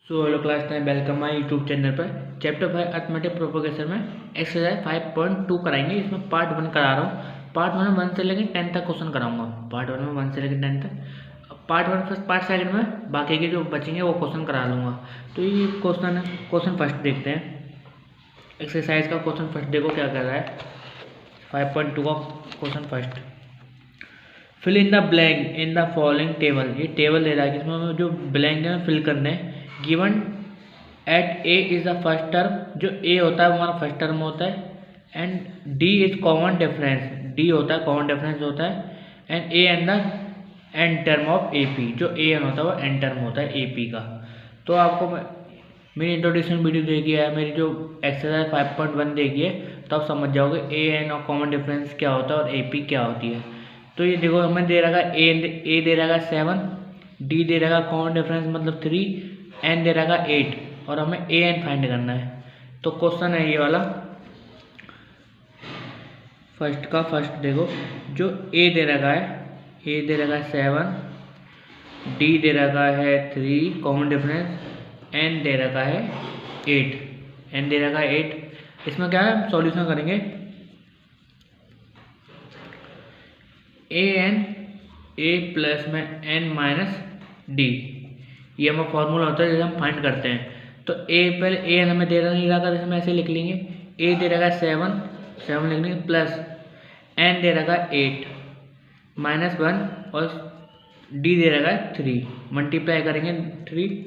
So hello class 9 welcome my YouTube channel पर। Chapter 5 arithmetic propagation में exercise 5.2 कराएंगे। इसमें पार्ट 1 करा रहा हूँ। पार्ट 1 में 1 से लेकर 10 तक क्वेश्चन कराऊंगा। पार्ट 1 में 1 से लेकर 10 तक, पार्ट 1 फर्स्ट पार्ट सेकंड में बाकी के जो बचेंगे वो क्वेश्चन करा लूँगा। तो ये क्वेश्चन फर्स्ट देखते हैं। एक्सरसाइज का क्वेश्चन फर्स्ट देखो क्या कर रहा है। 5.2 का question first, fill in the blank in the following table. ये टेबल दे रहा है जिसमें हमें जो ब्लैंक है फिल करने हैं। Given at A is the first term, जो ए होता है वो हमारा फर्स्ट टर्म होता है। And D is common difference, D होता है कॉमन डिफरेंस होता है। And A and the end term of A P, जो ए एन होता है वो एंड टर्म होता है ए पी का। तो आपको मेरी इंट्रोडक्शन वीडियो देखी है, मेरी जो एक्सरसाइज 5.1 देखी है, तो आप समझ जाओगे ए एन और कॉमन डिफरेंस क्या होता है और ए पी क्या होती है। तो ये देखो हमें दे रहा है ए दे रहा है 7, डी दे रहा है कॉमन डिफरेंस मतलब 3, एन दे रहा है 8 और हमें ए एन फाइंड करना है। तो क्वेश्चन है ये वाला फर्स्ट का फर्स्ट देखो, जो ए दे रखा है, ए दे रखा है 7, डी दे रखा है 3 कॉमन डिफरेंस, एन दे रखा है 8, एन दे रखा है 8। इसमें क्या है, सॉल्यूशन करेंगे। ए एन ए प्लस में एन माइनस डी, ये हमारा फॉर्मूला होता है जैसे हम फाइंड करते हैं। तो ए पहले ए एन हमें दे नहीं रखा, जैसे हम ऐसे लिख लेंगे। ए दे रखा है 7 लिख लेंगे, प्लस एन दे रखा है 8 माइनस 1 और डी दे रखा है 3, मल्टीप्लाई करेंगे 3।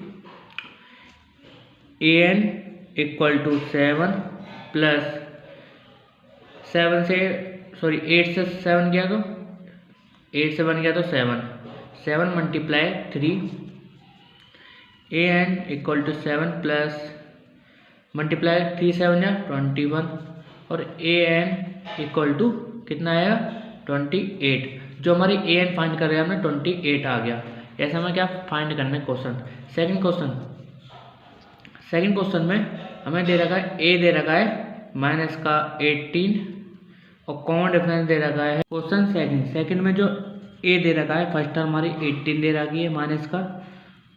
A N equal to 7 plus 7 से 8 से 7 गया तो 8 से 1 गया तो 7 multiply 3। A N equal to 7 plus multiply 3 7 या 21 और ए एन इक्वल टू कितना आएगा 28। जो हमारी ए एन फाइंड कर रहे हैं हमने 28 आ गया। ऐसा हमें क्या फाइंड करना है क्वेश्चन। सेकंड क्वेश्चन में हमें दे रखा है ए दे रखा है माइनस का 18 और कॉमन डिफरेंस दे रखा है। क्वेश्चन सेकंड में जो ए दे रखा है फर्स्ट टर्म हमारी 18 दे रखी है माइनस का,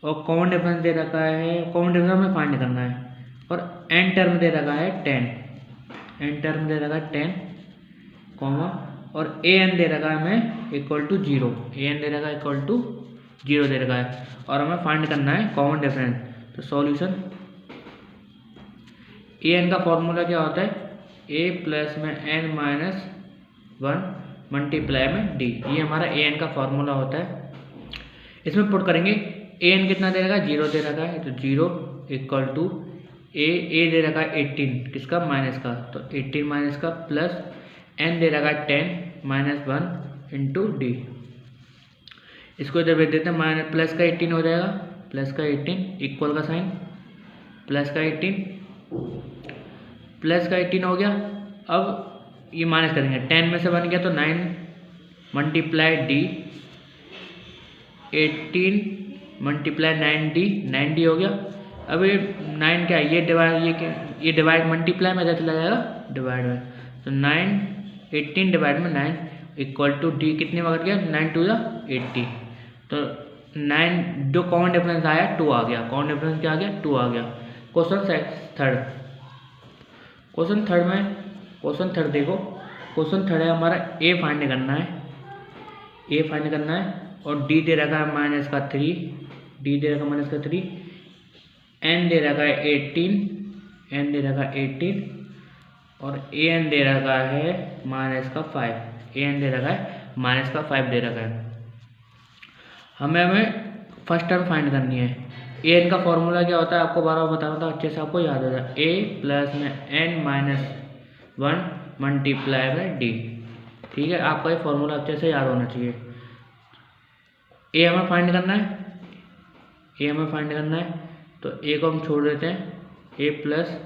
और कॉमन डिफरेंस दे रखा है, कॉमन डिफरेंस हमें फाइंड करना है। और एन टर्म दे रखा है 10, एन टर्म दे रखा है 10 कॉमा, और ए एन दे रखा है हमें इक्वल टू 0, ए एन दे रखा है इक्वल टू 0 दे रखा है और हमें फाइंड करना है कॉमन डिफरेंस। तो सॉल्यूशन, ए एन का फॉर्मूला क्या होता है, ए प्लस में एन माइनस 1 मल्टीप्लाई में डी, ये हमारा ए एन का फॉर्मूला होता है। इसमें पुट करेंगे ए एन कितना दे रखा है 0 दे रखा है, तो 0 इक्वल टू ए दे रखा है 18 किसका माइनस का, तो 18 माइनस का प्लस एन दे रखा है 10 माइनस 1 इंटू डी। इसको इधर भेज देते हैं, माइनस प्लस का 18 हो जाएगा, प्लस का 18 इक्वल का साइन, प्लस का 18 हो गया। अब ये माइनस करेंगे, 10 में से 1 गया तो 9 मल्टीप्लाई डी, 18 मल्टीप्लाई 9D हो गया। अब ये 9 क्या है, ये डिवाइड मल्टीप्लाई में चला जाएगा डिवाइड में, तो 9 18 डिवाइड में 9 इक्वल टू डी कितने वक्त गया 9 2 80। तो 9 जो कॉमन डिफरेंस आया 2 आ गया, कॉमन डिफरेंस क्या आ गया 2 आ गया। क्वेश्चन थर्ड देखो, क्वेश्चन थर्ड है हमारा ए फाइंड करना है और डी दे रखा है माइनस का 3, डी दे रखा है माइनस का 3, एन दे रखा है 18 और ए एन दे रखा है माइनस का 5, ए एन दे रखा है माइनस का 5 दे रखा है। हमें फर्स्ट टर्म फाइंड करनी है। ए एन का फॉर्मूला क्या होता है आपको बार बार बताना था, अच्छे से आपको याद हो जाए। ए प्लस में एन माइनस 1 मल्टीप्लाई में डी, ठीक है, आपका ये फॉर्मूला अच्छे से याद होना चाहिए। ए हमें फाइंड करना है, तो ए को हम छोड़ देते हैं, ए प्लस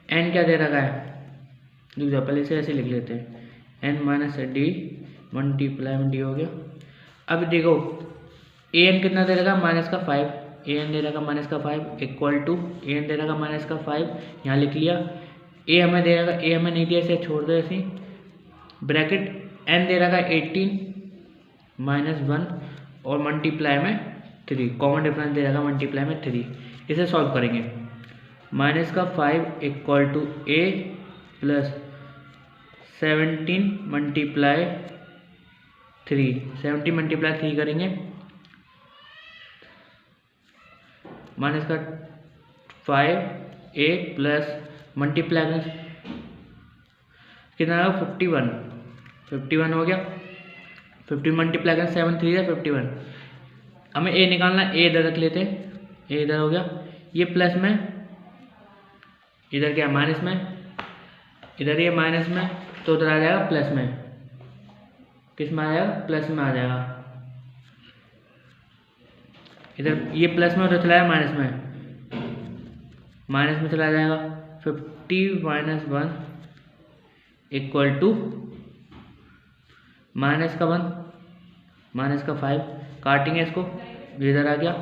एन क्या दे रखा है, रुक जाओ पहले से ऐसे लिख लेते हैं, एन माइनस डी मल्टीप्लाई में डी हो गया। अब देखो ए एन कितना दे रखा है माइनस का 5, ए एन दे रखा माइनस का 5 इक्वल टू ए एन दे रखा माइनस का 5, यहाँ लिख लिया। ए हमें दे रखा, ए हमें नहीं दिया, ऐसे छोड़ दो ऐसे, ब्रैकेट एन दे रखा 18 माइनस 1 और मल्टीप्लाई में 3, कॉमन डिफरेंस दे रखा मल्टीप्लाई में 3, इसे सॉल्व करेंगे। माइनस का 5 equal to A plus 17 multiply 3, 70 multiply 3 करेंगे, माइनस का 5 ए प्लस मल्टीप्लाई कितना आएगा 51 हो गया। 50 मल्टीप्लाई करें 7 3 51। हमें ए निकालना है, ए इधर रख लेते हैं, ए इधर हो गया, ये प्लस में, इधर क्या माइनस में, इधर ये माइनस में, तो उधर आ जाएगा प्लस में, किस में आ जाएगा प्लस में आ जाएगा। इधर ये प्लस में, उधर चला जाएगा माइनस में चला जाएगा। 50 माइनस 1 इक्वल टू माइनस का 1 माइनस का 5, काटेंगे इसको, इधर आ गया,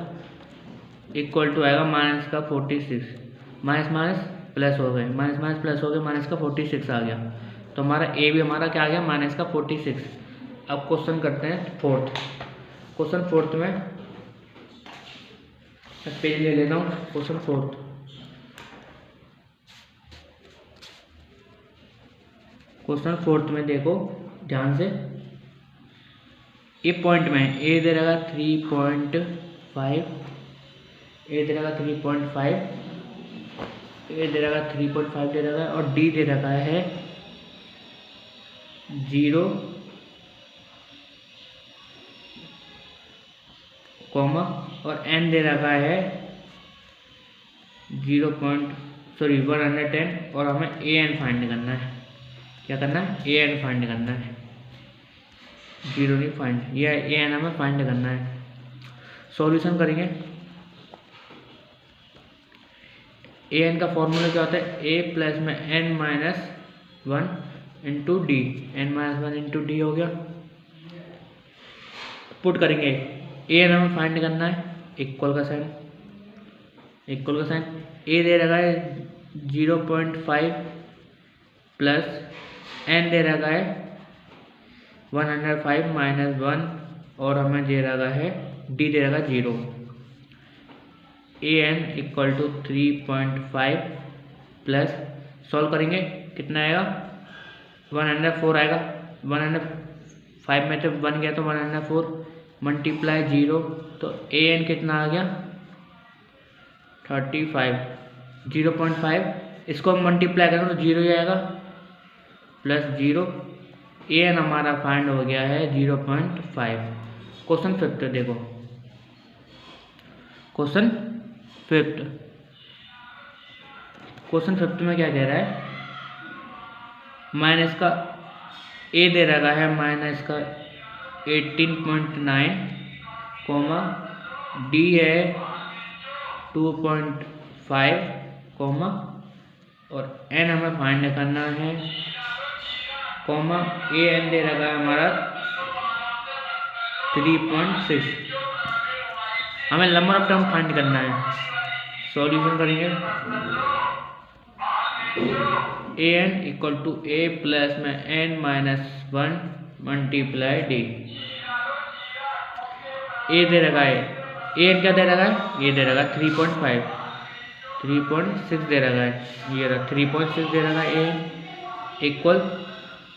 इक्वल टू आएगा माइनस का 46, माइनस माइनस प्लस हो गए, माइनस माइनस प्लस हो गए, माइनस का 46 आ गया। तो हमारा ए भी हमारा क्या आ गया माइनस का 46। अब क्वेश्चन करते हैं फोर्थ। क्वेश्चन फोर्थ में पेज ले लेता हूँ। क्वेश्चन फोर्थ, क्वेश्चन फोर्थ में देखो ध्यान से, ये पॉइंट में ए दे रहेगा 3.5, ए दे रहेगा 3.5, ए दे रहेगा 3.5 दे रखा है, और डी दे रखा है 0, और एन दे रखा है 110, और हमें ए एन फाइंड करना है। क्या करना है, ए एन फाइंड करना है, 0 नहीं फाइंड, ये ए एन हमें फाइंड करना है। सॉल्यूशन करेंगे। ए एन का फॉर्मूला क्या होता है, ए प्लस में N minus 1 into D, N minus 1 into D हो गया। पुट करेंगे, ए एन हमें फाइंड करना है, इक्वल का साइन, ए दे रखा है 0.5 प्लस एन दे रखा है 105 माइनस 1, और हमें दे रखा है डी दे रखा 0। A N equal to 3.5 plus, solve करेंगे कितना आएगा 104 आएगा। 105 में तो 1 गया तो 104 मल्टीप्लाई 0, तो ए एन कितना आ गया 35। 0.5 इसको हम मल्टीप्लाई करेंगे तो 0 ही आएगा, प्लस 0, ए एन हमारा फाइंड हो गया है 0.5। क्वेश्चन फिफ्थ देखो, क्वेश्चन फिफ्थ में क्या कह रहा है, माइनस का ए दे रखा है माइनस का 18.9, कोमा डी है 2.5, कोमा और एन हमें फाइंड करना है, कोमा ए एन दे रखा है हमारा 3.6। हमें नंबर ऑफ टर्म फाइंड करना है। सॉल्यूशन करेंगे, A N equal to A plus में N minus 1 multiply D. A दे रखा है, ए एन क्या दे रखा है, ये दे रखा है 3.5, 3.6 दे रखा है, ये रहा 3.6 दे रखा है ए एन, इक्वल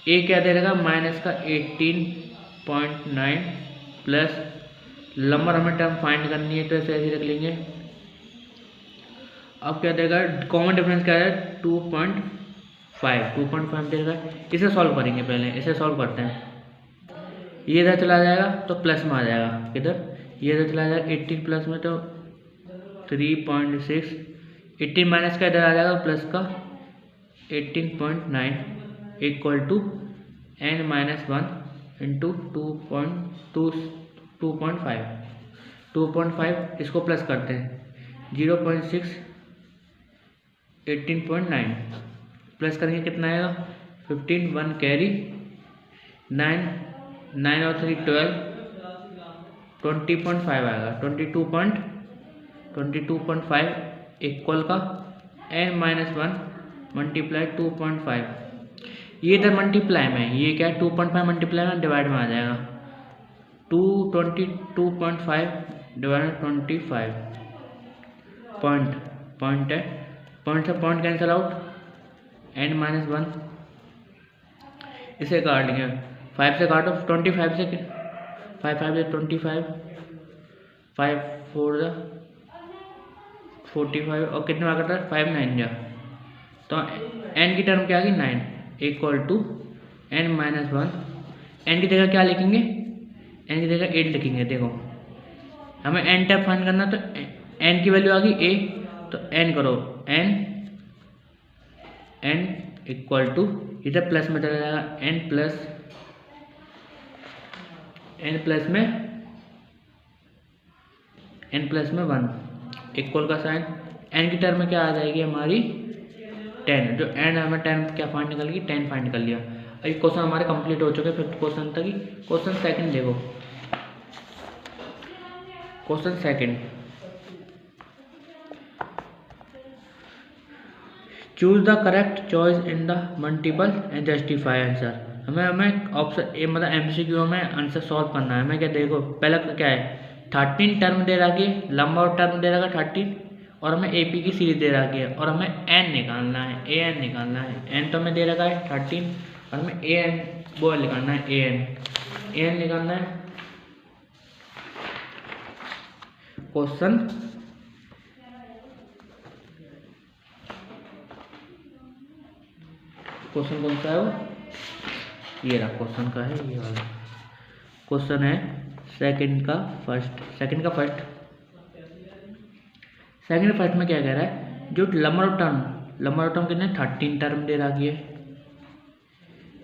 ए क्या दे रखा माइनस का 18.9 प्लस नंबर हमें टर्म फाइंड करनी है तो ऐसे ऐसे रख लेंगे। अब क्या देगा, कॉमन डिफरेंस क्या है 2.5 देगा। इसे सॉल्व करेंगे, पहले इसे सॉल्व करते हैं। ये इधर चला जाएगा तो प्लस में आ जाएगा, किधर ये इधर चला जाएगा 18 प्लस में तो 3.6, 18 माइनस का इधर आ जाएगा प्लस का 18.9 equal to N minus 1 into 2.5, इसको प्लस करते हैं 0.6 18.9 प्लस करेंगे कितना आएगा 15, 1 कैरी 9 और 3 12, 20.5 आएगा, 22.5 इक्वल का n माइनस 1 मल्टीप्लाई 2.5, ये इधर मल्टीप्लाई में, ये क्या है 2.5 मल्टीप्लाई में डिवाइड में आ जाएगा, 22.5 डिवाइड 25, पॉइंट है, पॉइंट से पॉइंट कैंसिल आउट, n-1 इसे काट लेंगे, 5 से काटो, 25 से 5 से 25, 5 4 45 और कितने बार कट रहा है 5 9 जा, तो n की टर्म क्या आ गई 9 इक्वल टू n-1, n की जगह क्या लिखेंगे, n की जगह 8 लिखेंगे। देखो हमें n टैप फाइंड करना, तो n की वैल्यू आ गई a, तो n करो n इक्वल टू, इधर प्लस में चला जाएगा n प्लस में 1 इक्वल का साइन, n की टर्म में क्या आ जाएगी हमारी 10, जो n हमें 10 क्या फाइंड निकल गई 10 फाइंड कर लिया। अभी क्वेश्चन हमारे कंप्लीट हो चुके हैं, 5th क्वेश्चन तक ही। क्वेश्चन सेकंड देखो, question second, choose the correct choice in the multiple and justify answer. हमें ऑप्शन ए मतलब एमसीक्यू में आंसर सॉल्व करना है। हमें क्या देखो, पहला क्या है 13 टर्म दे रखी है, लंबा टर्म दे रखा है 13, और हमें एपी की सीरीज दे रखी है, और हमें एन निकालना है, ए एन निकालना है। एन तो हमें दे रखा है 13 और हमें ए एन वो निकालना है, ए एन निकालना है। क्वेश्चन कौन सा है वो, ये रहा क्वेश्चन का है, ये वाला क्वेश्चन है सेकंड का फर्स्ट में क्या कह रहा है, जो नंबर ऑफ टर्म कितने 13 टर्म दे रखी है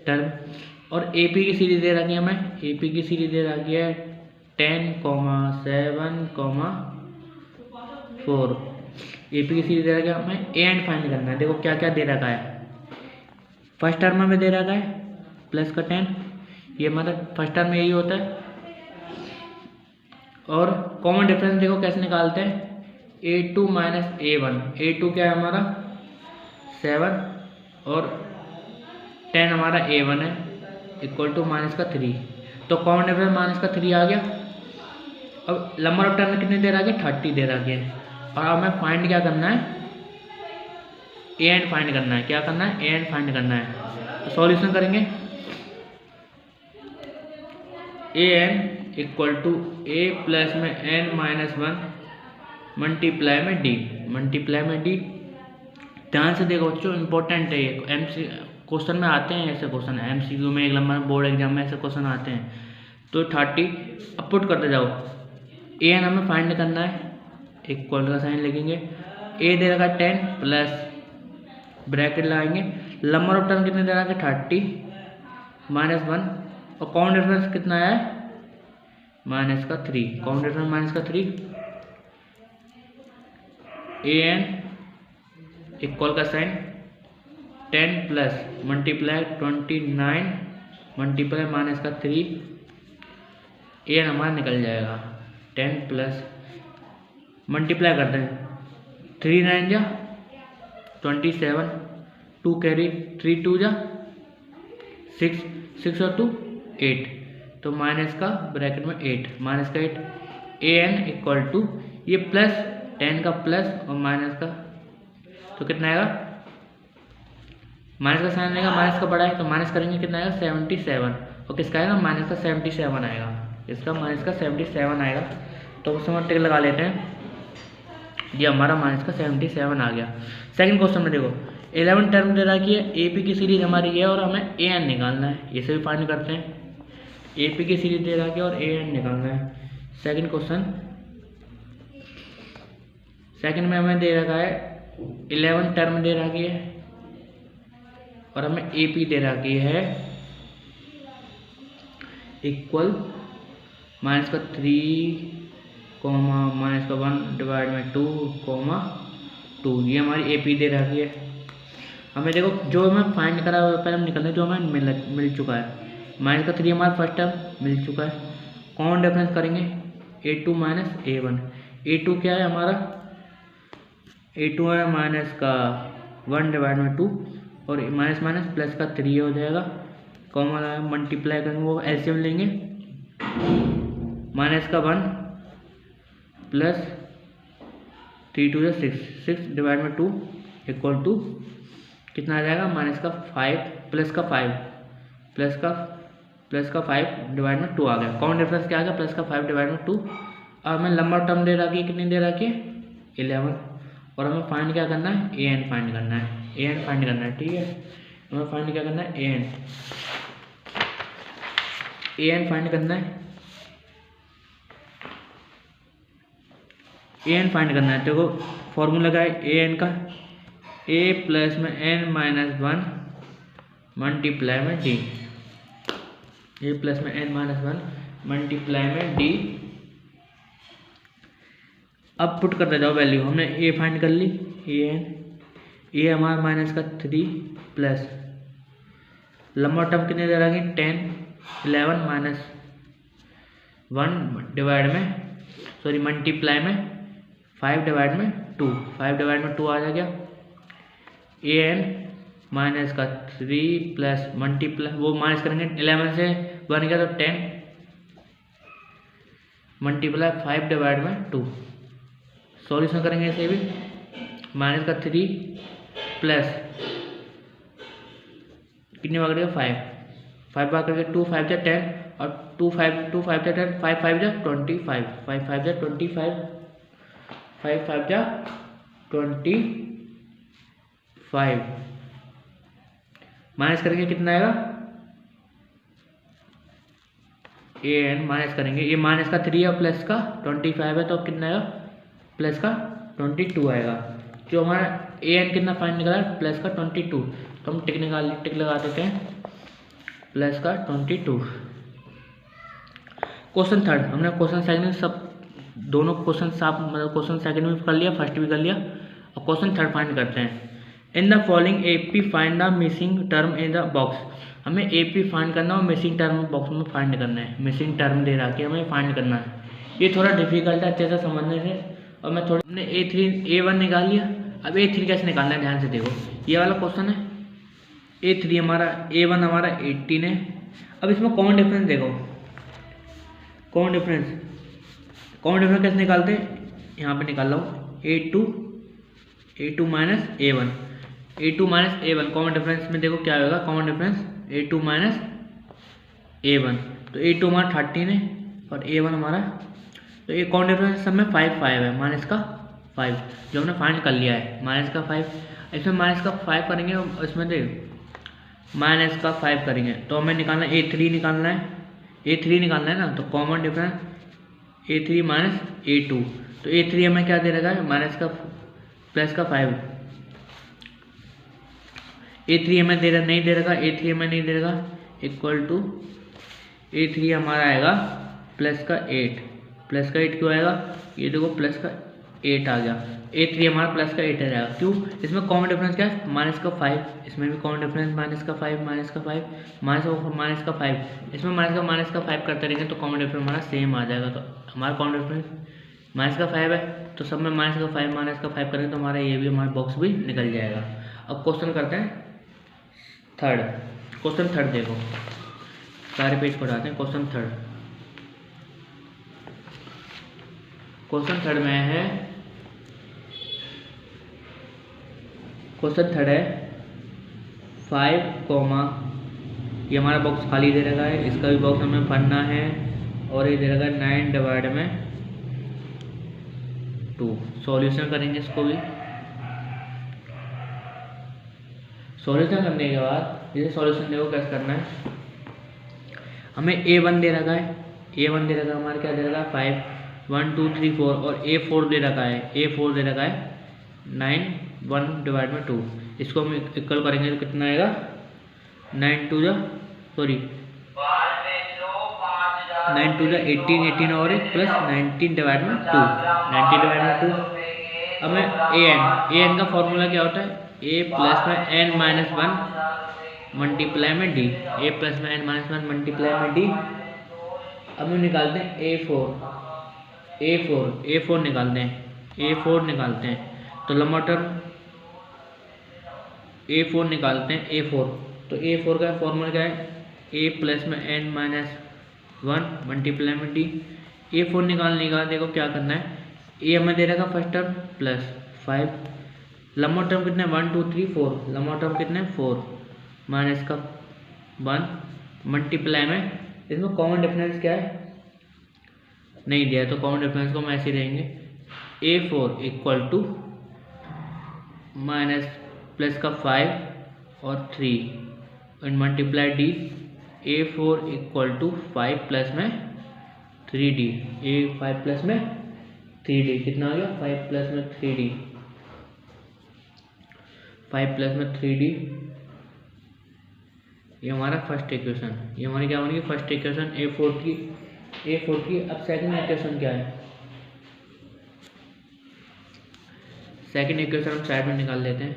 टर्म, और एपी की सीरीज दे रखी है, हमें एपी की सीरीज दे रखी है 10, 7, 4, एपी की सीरीज दे रखी है। हमें ए एंड फाइंड करना है। देखो क्या क्या दे रखा है, फर्स्ट टर्म में दे रखा है प्लस का 10, ये मतलब फर्स्ट टर्म में यही होता है, और कॉमन डिफरेंस देखो कैसे निकालते हैं, a2 माइनस a1, a2 क्या है हमारा 7 और 10 हमारा a1 है इक्वल टू माइनस का 3, तो कॉमन डिफरेंस माइनस का 3 आ गया। अब नंबर ऑफ टर्म कितने दे रहा है 30 दे रहा है, और अब हमें फाइंड क्या करना है, ए एन फाइंड करना है। क्या करना है, ए एन फाइंड करना है। तो सॉल्यूशन करेंगे, A N equal to A plus में n-1 मल्टीप्लाई में डी। ध्यान से देखो बच्चों, इंपॉर्टेंट है ये, क्वेश्चन में आते हैं ऐसे क्वेश्चन, एमसीक्यू में 1 नंबर बोर्ड एग्जाम में ऐसे क्वेश्चन आते हैं। तो 30 अब पुट करते जाओ, ए एन हमें फाइंड करना है, इक्वल का साइन लिखेंगे, ए दे रखा 10 प्लस ब्रैकेट लगाएंगे, नंबर ऑफ टर्म कितने दे रहा है 30 -1, और कॉमन डिफरेंस कितना है -3, common difference -3, A N equal का sign 10 plus multiply 29 multiply -3, A N हमारा निकल जाएगा 10 प्लस मल्टीप्लाई करते हैं 3 9 जा 27, 2 कैरी 3 2 जा 6, 6 और 2 8, तो माइनस का ब्रैकेट में 8, ए एन इक्वल टू, ये प्लस 10 का प्लस और माइनस का, तो कितना आएगा, माइनस का साइन आएगा, माइनस का बड़ा है तो माइनस करेंगे, कितना आएगा 77, और किसका आएगा माइनस का 77 आएगा, इसका माइनस का 77 आएगा। तो उस समय टिक लगा लेते हैं, ये हमारा माइनस का 77 आ गया। सेकंड क्वेश्चन में देखो 11 टर्म दे रखी है, एपी की सीरीज हमारी है और हमें ए एन निकालना है, इसे भी फाइंड करते हैं। एपी की सीरीज दे रखी है और ए एन निकालना है। सेकंड क्वेश्चन, सेकंड में हमें दे रखा है 11 टर्म दे रखी है और हमें एपी दे रखी है इक्वल माइनस का 3 माइनस का 1 डिवाइड में 2 2, ये हमारी एपी दे रखी है। हमें देखो जो हमें फाइंड करा है पहले हम निकलने, जो हमें मिल चुका है, माइनस का 3 हमारा फर्स्ट टर्म मिल चुका है, कॉमन डिफरेंस करेंगे a2 माइनस a1, a2 क्या है हमारा, a2 है माइनस का 1 डिवाइड में 2 और माइनस माइनस प्लस का 3 हो जाएगा, कॉमन मल्टीप्लाई करेंगे, वो एलसीएम लेंगे, माइनस का 1 प्लस 3 2 6, 6 डिवाइड में 2 इक्वल टू कितना आ जाएगा, माइनस का 5 प्लस का 5 प्लस का 5 डिवाइड में 2 आ गया। कॉमन डिफरेंस क्या आ गया, प्लस का 5 डिवाइड में 2। अब हमें लंबा टर्म दे रखी है, कितनी दे रखी है 11, और हमें फाइंड क्या करना है, ए एन फाइंड करना है, ए एन फाइंड करना है। ठीक है, हमें फाइंड क्या करना है, ए एन फाइंड करना है, ए एन फाइंड करना है। देखो फॉर्मूला क्या है ए एन का, ए प्लस में एन माइनस 1 मल्टीप्लाई में डी, ए प्लस में एन माइनस 1 मल्टीप्लाई में डी। अब पुट करते जाओ वैल्यू, हमने ए फाइंड कर ली, ए एन, ए हमारा माइनस का 3 प्लस लंबा टर्म कितने दे रहा है 10 11 माइनस 1 डिवाइड में सॉरी मल्टीप्लाई में 5 डिवाइड में 2, 5 डिवाइड में 2 आ जाएगा। ए एन माइनस का 3 प्लस मल्टीप्लाई वो माइनस करेंगे 11 से 1 गया तो 10 मल्टीप्लाई 5 डिवाइड में 2। सॉल्यूशन करेंगे इसे भी, माइनस का 3 प्लस कितने भाग देगा 5 भाग करके 2 5 जा 10 और 2 5 जा 10 5 5 जा 25 5 5 जा 25 5 5 जा 25 माइनस करेंगे कितना आएगा, ए एन माइनस करेंगे, ये माइनस का 3 है प्लस का 25 है तो कितना आएगा प्लस का 22 आएगा। जो हमारा ए एन कितना फाइंड निकला है प्लस का 22, तो हम टिक लगा देते हैं प्लस का 22। क्वेश्चन थर्ड, हमने क्वेश्चन सेकंड सब दोनों क्वेश्चन साफ मतलब क्वेश्चन सेकंड में कर लिया, फर्स्ट भी कर लिया। और क्वेश्चन थर्ड फाइंड करते हैं। इन the following AP find the missing term in the box. हमें एपी फाइंड करना और मिसिंग टर्म बॉक्स में फाइंड करना है। मिसिंग टर्म दे रहा कि हमें फाइंड करना है, ये थोड़ा डिफिकल्ट है अच्छे से समझने से। और मैं थोड़ा हमने A1 निकाल लिया, अब A3 कैसे निकालना है ध्यान से देखो। ये वाला क्वेश्चन है A3 हमारा, A1 हमारा 18 है। अब इसमें कॉमन डिफरेंस देखो, कॉमन डिफरेंस कैसे निकालते हैं, यहाँ पे निकाल रहा हूँ A2 minus A1, A2 minus A1 common difference में देखो क्या होगा, common difference A2 minus A1, तो A2 हमारा 13 है और A1 हमारा, तो ये कॉमन डिफरेंस सब में 5 है, माइनस का 5 जो हमने फाइंड कर लिया है, माइनस का 5। इसमें माइनस का 5 करेंगे, इसमें देख माइनस का 5 करेंगे तो हमें निकालना A3 निकालना है, A3 निकालना है ना, तो common difference A3 minus A2, तो A3 हमें क्या दे रखा है माइनस का प्लस का 5, A3 हमें नहीं दे रखा, A3 हमें नहीं दे रखा, इक्वल टू A3 हमारा आएगा प्लस का 8 क्यों आएगा, ये देखो प्लस का 8 आ गया, A3 हमारा प्लस का 8 आ जाएगा। क्यों, इसमें कॉमन डिफरेंस क्या है माइनस का 5, इसमें भी कॉमन डिफरेंस माइनस का 5 माइनस का 5 इसमें माइनस का 5 करते रहेंगे तो कॉमन डिफरेंस हमारा सेम आ जाएगा। तो हमारा कॉमन डिफरेंस माइनस का 5 है, तो सब में माइनस का 5 करेंगे तो हमारा ये भी हमारा बॉक्स भी निकल जाएगा। अब क्वेश्चन करते हैं थर्ड, क्वेश्चन थर्ड देखो, सारे पेज पढ़ाते हैं। क्वेश्चन थर्ड में है, क्वेश्चन थर्ड है 5, ये हमारा बॉक्स खाली दे रखा है, इसका भी बॉक्स हमें भरना है, और ये दे रखा है 9 डिवाइड में 2। सॉल्यूशन करेंगे इसको भी, सॉल्यूशन करने के बाद जैसे सॉल्यूशन देखो कैसे करना है। हमें A1 दे रखा है, हमारा क्या दे रखा है 5 1 2 3 4, और A4 दे रखा है, 9 1 डिवाइड में 2। इसको हम इक्वल करेंगे तो कितना आएगा 9 2 जा 18 और एक प्लस 19 डिवाइड में 2। अब मैं an का फॉर्मूला क्या होता है, a प्लस में n माइनस 1 मल्टीप्लाई में d, अब हम निकालते हैं A4 निकालते हैं, तो लंबा टर्म A4 निकालते हैं, तो A4 का फॉर्मूला क्या है, a प्लस में n माइनस 1 मल्टीप्लाई में d। A4 निकालने का देखो क्या करना है, ए हमें दे रखा फर्स्ट टर्म प्लस 5, लंबा टर्म कितने 1 2 3 4, लंबा टर्म कितने 4 माइनस का 1 मल्टीप्लाई में इसमें कॉमन डिफरेंस क्या है नहीं दिया है, तो कॉमन डिफरेंस को हम ऐसे ही रहेंगे A4 equal to minus plus का 5 और 3 and multiply D A4 equal to 5 plus में 3D, ए 5 प्लस में 3D कितना आ गया 5 प्लस में 3D, 5 प्लस में 3D, ये हमारा फर्स्ट इक्वेशन, ये हमारी क्या बनेगी फर्स्ट इक्वेशन A4 की। अब सेकंड इक्वेशन क्या है, सेकंड इक्वेशन हम साइड में निकाल लेते हैं।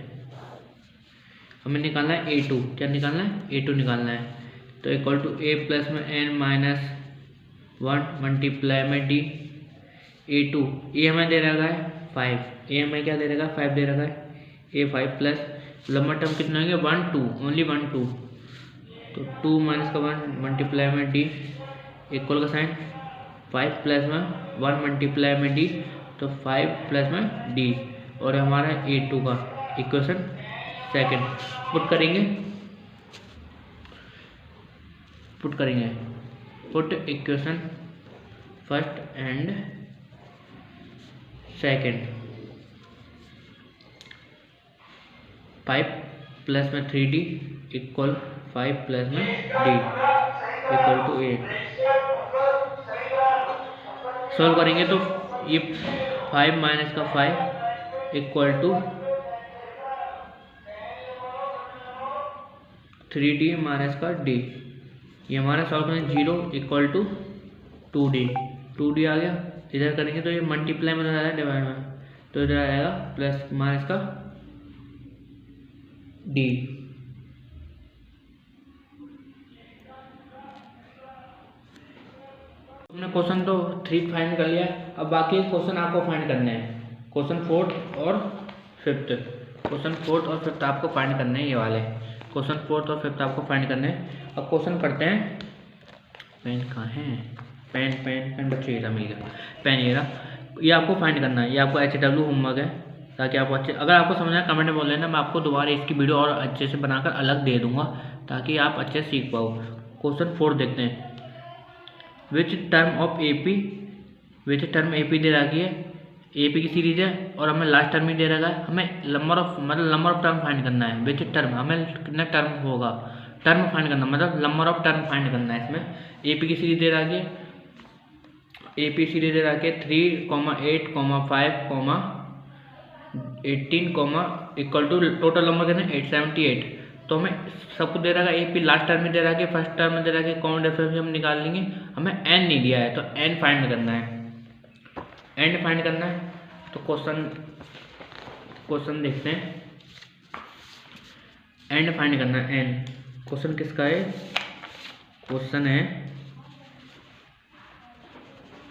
हमें निकालना है A2, क्या निकालना है A2 निकालना है, तो इक्वल टू A प्लस में n माइनस 1 मल्टीप्लाई में D A2, ए हमें दे रखा है 5, ए हमें क्या दे रखा है 5 दे रखा है A5 प्लस लंबा टर्म कितना हो गया 1 2 ओनली 1 2, तो 2 माइनस का 1 मल्टीप्लाई में D इक्वल का साइन 5 प्लस में 1 मल्टीप्लाई में D, तो 5 प्लस में D, और हमारा A2 का इक्वेशन सेकंड पुट करेंगे put equation first and second, 5 plus में 3D इक्वल 5 प्लस में D इक्वल टू 8, सॉल्व करेंगे तो ये 5 माइनस का 5 इक्वल टू 3D माइनस का D, ये हमारा सॉल्व करेंगे 0 इक्वल टू 2D आ गया, इधर करेंगे तो ये मल्टीप्लाई में जाएगा डिवाइड में, तो इधर आएगा प्लस माइनस का D। हमने क्वेश्चन तो 3 फाइंड कर लिया, अब बाकी क्वेश्चन आपको फाइंड करने हैं, क्वेश्चन 4 और 5, क्वेश्चन 4 और 5 आपको फाइंड करने हैं, ये वाले क्वेश्चन 4 और 5 आपको फाइंड करने हैं। अब क्वेश्चन करते हैं, पेन कहाँ है, पेन बच्चे ये मिल गया, पेन ये आपको फाइंड करना है, ये आपको HW होमवर्क है, ताकि आपको अच्छे, अगर आपको समझना है कमेंट में बोल लेना, मैं आपको दोबारा इसकी वीडियो और अच्छे से बनाकर अलग दे दूंगा ताकि आप अच्छे से सीख पाओ। क्वेश्चन 4 देखते हैं, विच टर्म AP दे रखी है, AP की सीरीज है और हमें लास्ट टर्म ही दे रखा है, हमें नंबर ऑफ टर्म फाइंड करना है, विच टर्म हमें कितना टर्म होगा, टर्म फाइंड करना मतलब नंबर ऑफ टर्म फाइंड करना है। इसमें AP की सीरीज दे रखी है, AP सीरीज दे रखी है 3, 8, 5, 18, इक्वल टू टोटल नंबर कितने 878, तो हमें सब कुछ दे रखा है, AP लास्ट टर्म में दे रखा है, फर्स्ट टर्म में दे रखा है, कॉमन डिफरेंस हम निकाल लेंगे, हमें n नहीं दिया है तो n फाइंड करना है, तो क्वेश्चन देखते हैं, n फाइंड करना है, n क्वेश्चन किसका है, क्वेश्चन है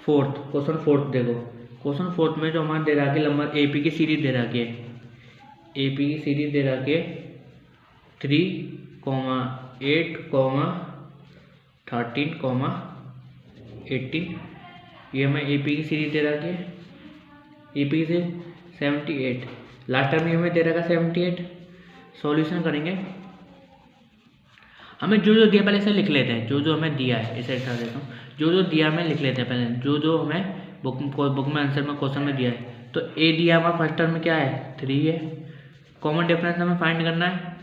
क्वेश्चन फोर्थ देखो, क्वेश्चन 4 में जो हमारा दे रखा है नंबर AP की सीरीज दे रखी है, AP की सीरीज दे रखी है 3, 8, 13, 18, ये हमें AP की सीरीज दे रखी है, AP से 78, लास्ट टाइम हमें दे रखा 78। सॉल्यूशन करेंगे, हमें जो दिया पहले इसे लिख लेते हैं, जो हमें दिया है इसे हटा देता हूँ, जो दिया हमें लिख लेते हैं पहले, जो हमें बुक में आंसर में क्वेश्चन में दिया है। तो A दिया हमारा फर्स्ट टर्म में क्या है 3 है, कॉमन डिफरेंस हमें फाइंड करना है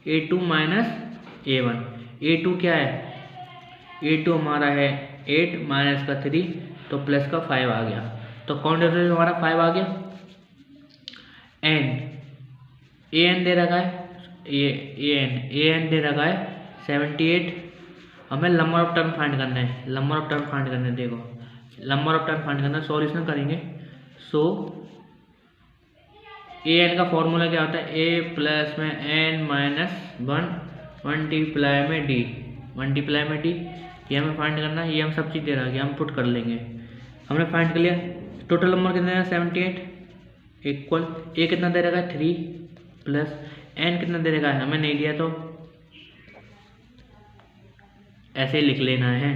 A2 माइनस A1, A2 क्या है, A2 हमारा है 8 माइनस का 3, तो प्लस का 5 आ गया, तो कॉमन डिफरेंस हमारा 5 आ गया। AN दे रखा है, AN दे रखा है 78, हमें नंबर ऑफ टर्म फाइंड करना है, देखो नंबर ऑफ टर्म फाइंड करना है, सॉल्यूशन करेंगे। सो AN का फॉर्मूला क्या होता है, A प्लस में n माइनस 1 मल्टीप्लाई में D, ये हमें फाइंड करना है, ये हम सब चीज़ दे रहा है, हम पुट कर लेंगे, हमने फाइंड कर लिया। टोटल नंबर कितना है 78 इक्वल A कितना दे रखा है 3 प्लस n कितना दे रखा है हमें नहीं दिया, तो ऐसे ही लिख लेना है।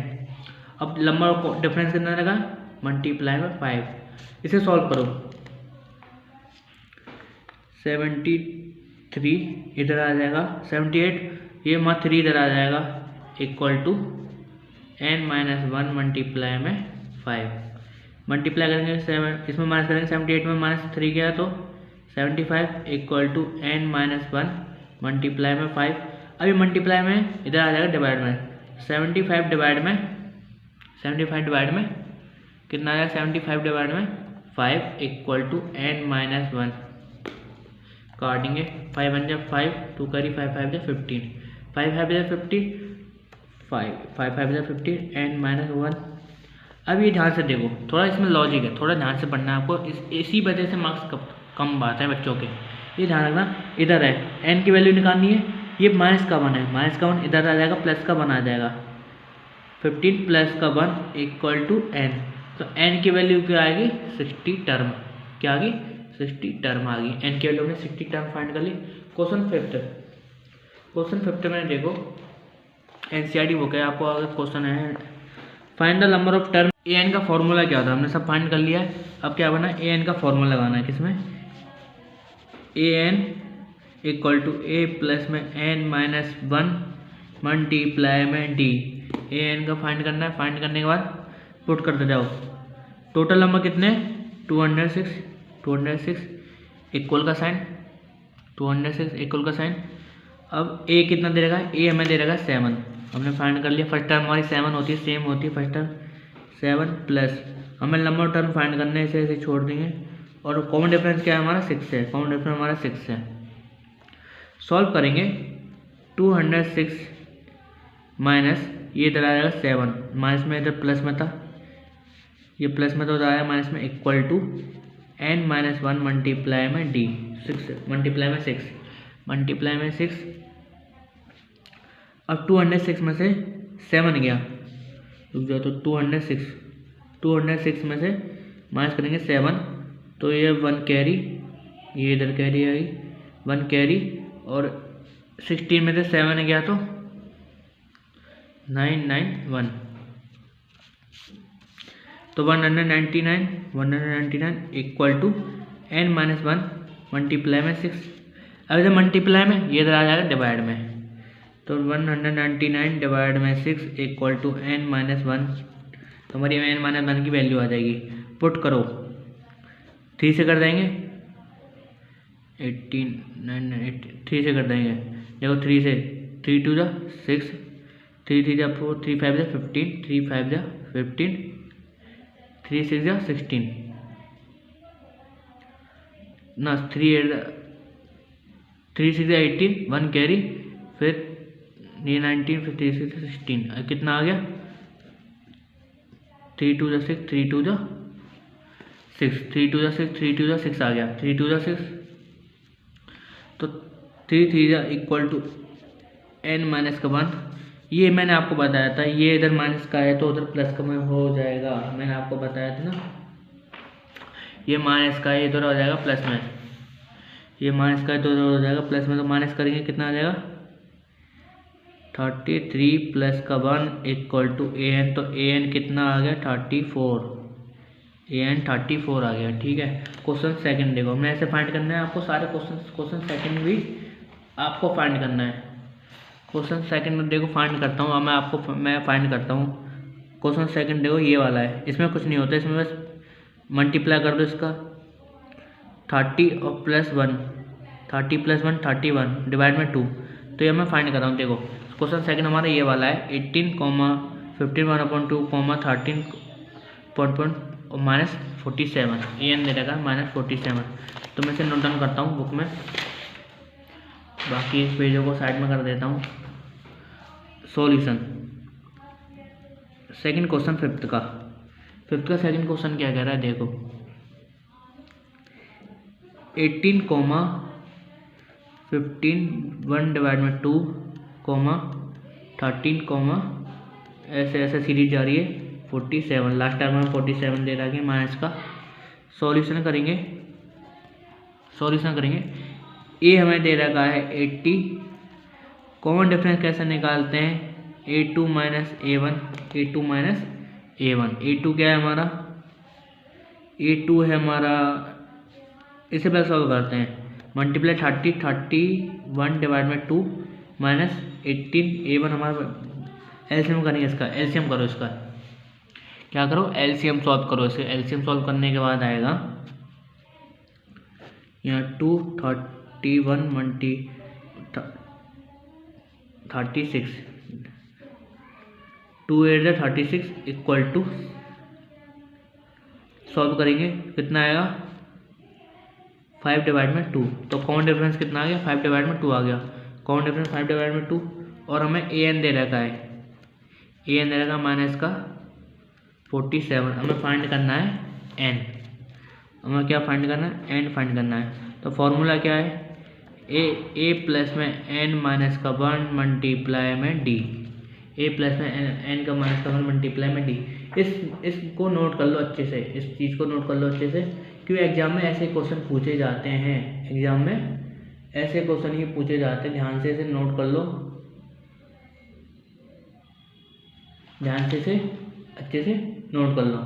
अब नंबर ऑफ डिफरेंस कितना रहेगा मल्टीप्लाई में 5, इसे सॉल्व करो। 73 इधर आ जाएगा, 78 ये 3 इधर आ जाएगा, इक्वल टू n-1 मल्टीप्लाई में 5। मल्टीप्लाई करेंगे 7, इसमें माइनस करेंगे, 78 में -3 गया तो 75 इक्वल टू n-1 मल्टीप्लाई में 5। अभी मल्टीप्लाई में इधर आ जाएगा डिवाइड में, 75 डिवाइड में कितना आ जाएगा, 75 डिवाइड में 5 इक्वल टू n-1 काटेंगे, 5 1 जा 5, 2 करी 5 5 जा 15, 5 5 जा 50, 5 5 जा 50 n-1। अब ये ध्यान से देखो, थोड़ा इसमें लॉजिक है, थोड़ा ध्यान से पढ़ना है आपको, इसी वजह से मार्क्स कम बात है बच्चों के। ये ध्यान रखना, इधर है n की वैल्यू निकालनी है, ये माइनस का 1 है, माइनस का 1 इधर आ जाएगा, प्लस का 1 आ जाएगा, 15 प्लस का 1 इक्वल टू n। तो n की वैल्यू क्या आएगी, 60 टर्म, क्या आ गई, 60 टर्म आ गई। n की वैल्यू हमने 60 टर्म फाइंड कर ली। क्वेश्चन फिफ्थ में देखो, एनसीईआरटी बुक है, आपको अगर क्वेश्चन है find the number of term, an का फॉर्मूला क्या था, हमने सब फाइंड कर लिया है। अब क्या बना, an का फॉर्मूला लगाना है, किसमें, an equal to a plus में n-1 मल्टीप्लाई में d। an का फाइंड करना है, फाइंड करने के बाद पुट करते जाओ। टोटल नंबर कितने, 206 इक्वल का साइन, 206 इक्वल का साइन। अब a कितना दे रहेगा, a हमें दे रहेगा 7, हमने फाइंड कर लिया। फर्स्ट टर्म हमारी 7 होती है, सेम होती है फर्स्ट टर्म 7, प्लस हमें नंबर टर्म फाइंड करने है, इसे छोड़ देंगे। और कॉमन डिफरेंस क्या है हमारा, 6 है, कॉमन डिफरेंस हमारा 6 है। सॉल्व करेंगे, 206 माइनस ये इधर आ जाएगा 7, माइनस में इधर प्लस में था, ये प्लस में तो उधर आया माइनस में, इक्वल टू n-1 मल्टीप्लाई में d, 6 मल्टीप्लाई में 6 अब 206 में से 7 गया, रुक जाओ, तो 206 में से माइनस करेंगे 7, तो ये 1 कैरी, ये इधर कैरी आई 1 कैरी, और 16 में से 7 गया तो 991, तो 199 इक्वल टू n-1 मल्टीप्लाई में 6। अब इधर मल्टीप्लाई में, ये इधर आ जाएगा डिवाइड में, तो 199 डिवाइड में 6 इक्वल टू n-1, तो हमारी n-1 की वैल्यू आ जाएगी। पुट करो, 3 से कर देंगे, 3 से कर देंगे, देखो 3 से, 3 2 जा 6, 3 3 जा 4, 3 5 जा 15, 3 5 जा 15, 3 6 जा 16 ना, 3 6 जा 18, 1 कैरी, फिर ये 19, फिर 3 6 16, कितना आ गया, 3 2 जा 6, 3 2 जा 6, 3 2 जा 6, 3 2 जा 6 आ गया, 3 2 जा 6, तो 3 3 जा इक्वल टू n-1। ये मैंने आपको बताया था, ये इधर माइनस का है तो उधर प्लस का में हो जाएगा, मैंने आपको बताया था ना, ये माइनस का है इधर हो जाएगा प्लस में, ये माइनस का है तो उधर हो जाएगा प्लस में, तो माइनस करेंगे कितना आ जाएगा, 33 प्लस का 1 इक्वल टू an, तो an कितना आ गया, 34, an 34 आ गया। ठीक है, क्वेश्चन सेकंड देखो, हमने ऐसे फाइंड करना है आपको सारे क्वेश्चन सेकंड भी आपको फाइंड करना है। क्वेश्चन सेकंड में देखो फाइंड करता हूँ, मैं फाइंड करता हूँ। क्वेश्चन सेकंड देखो ये वाला है, इसमें कुछ नहीं होता, इसमें बस मल्टीप्लाई कर दो इसका, 30 और प्लस 1, 30 + 1 31 डिवाइड में 2, तो ये मैं फाइंड कर रहा हूँ। देखो क्वेश्चन सेकंड हमारा ये वाला है, 18, 15 1/2, 13 और -47, an दे रहेगा -47, तो मैं इसे नोट डाउन करता हूँ बुक में, बाकी इस पेजों को साइड में कर देता हूँ। सॉल्यूशन सेकंड क्वेश्चन फिफ्थ का सेकंड क्वेश्चन क्या कह रहा है, देखो 18, 15 1 डिवाइड में 2, 13, ऐसे ऐसे सीरीज जा रही है 47, लास्ट टाइम में 47 दे रहा है माइनस का। सॉल्यूशन करेंगे ए हमें दे रखा है 80, कॉमन डिफरेंस कैसे निकालते हैं, a2 - a1, a2 क्या है हमारा, A2 है हमारा, इसे पहले सॉल्व करते हैं। मल्टीप्लाई 31 डिवाइड में 2 माइनस 18, A1 हमारा एलसीएम करेंगे, इसका एलसीएम करो, इसका क्या करो, एलसीएम सॉल्व करो। इसे एलसीएम सॉल्व करने के बाद आएगा यहाँ 231 मल्टी 36, 2 8 36 इक्वल टू, सॉल्व करेंगे कितना आएगा 5 डिवाइड में 2। तो कॉमन डिफरेंस कितना आ गया, 5 डिवाइड में 2 आ गया। कॉमन डिफरेंस 5 डिवाइड में 2, और हमें ए एन दे रखा है, ए एन दे रखा माइनस का 47। हमें फाइंड करना है एन, हमें क्या फाइंड करना है, एन फाइंड करना है। तो फॉर्मूला क्या है, ए प्लस में एन माइनस का 1 मल्टीप्लाई में डी, ए प्लस में एन का माइनस का 1 मल्टीप्लाई में डी। इसको नोट कर लो अच्छे से, इस चीज़ को नोट कर लो अच्छे से, क्योंकि एग्जाम में ऐसे क्वेश्चन पूछे जाते हैं, एग्जाम में ऐसे क्वेश्चन ही पूछे जाते हैं। ध्यान से इसे नोट कर लो, ध्यान से इसे अच्छे से नोट कर लो।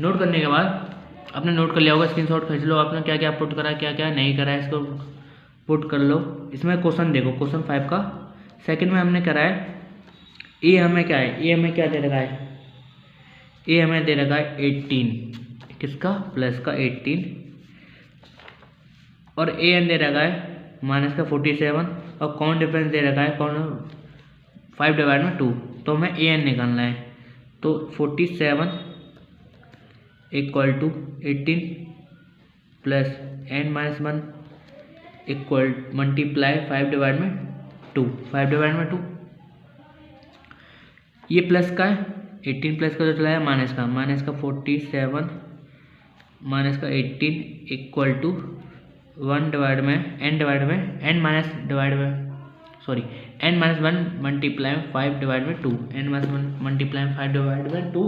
नोट करने के बाद आपने नोट कर लिया होगा, स्क्रीनशॉट खींच लो, आपने क्या क्या पुट करा, क्या क्या नहीं करा है, इसको पुट कर लो। इसमें क्वेश्चन देखो, क्वेश्चन 5 का सेकंड में हमने करा है, ए हमें क्या है, ए हमें क्या दे रखा है, ए हमें दे रखा है 18, किसका, प्लस का 18, और ए एन दे रखा है माइनस का 47, और कॉमन डिफरेंस दे रखा है कौन 5 डिवाइड में 2। तो हमें ए एन निकालना है। तो 47 equal to 18 plus N minus 1 equal multiply 5 divide में 2, 5 डिवाइड में 2, ये प्लस का है, 18 प्लस का जो चला है माइनस का 47 माइनस का 18 इक्वल टू 1 डिवाइड में एन माइनस डिवाइड में sorry N minus 1 multiply 5 divide में 2, एन माइनस 1 मल्टीप्लाई 5 डिवाइड में 2,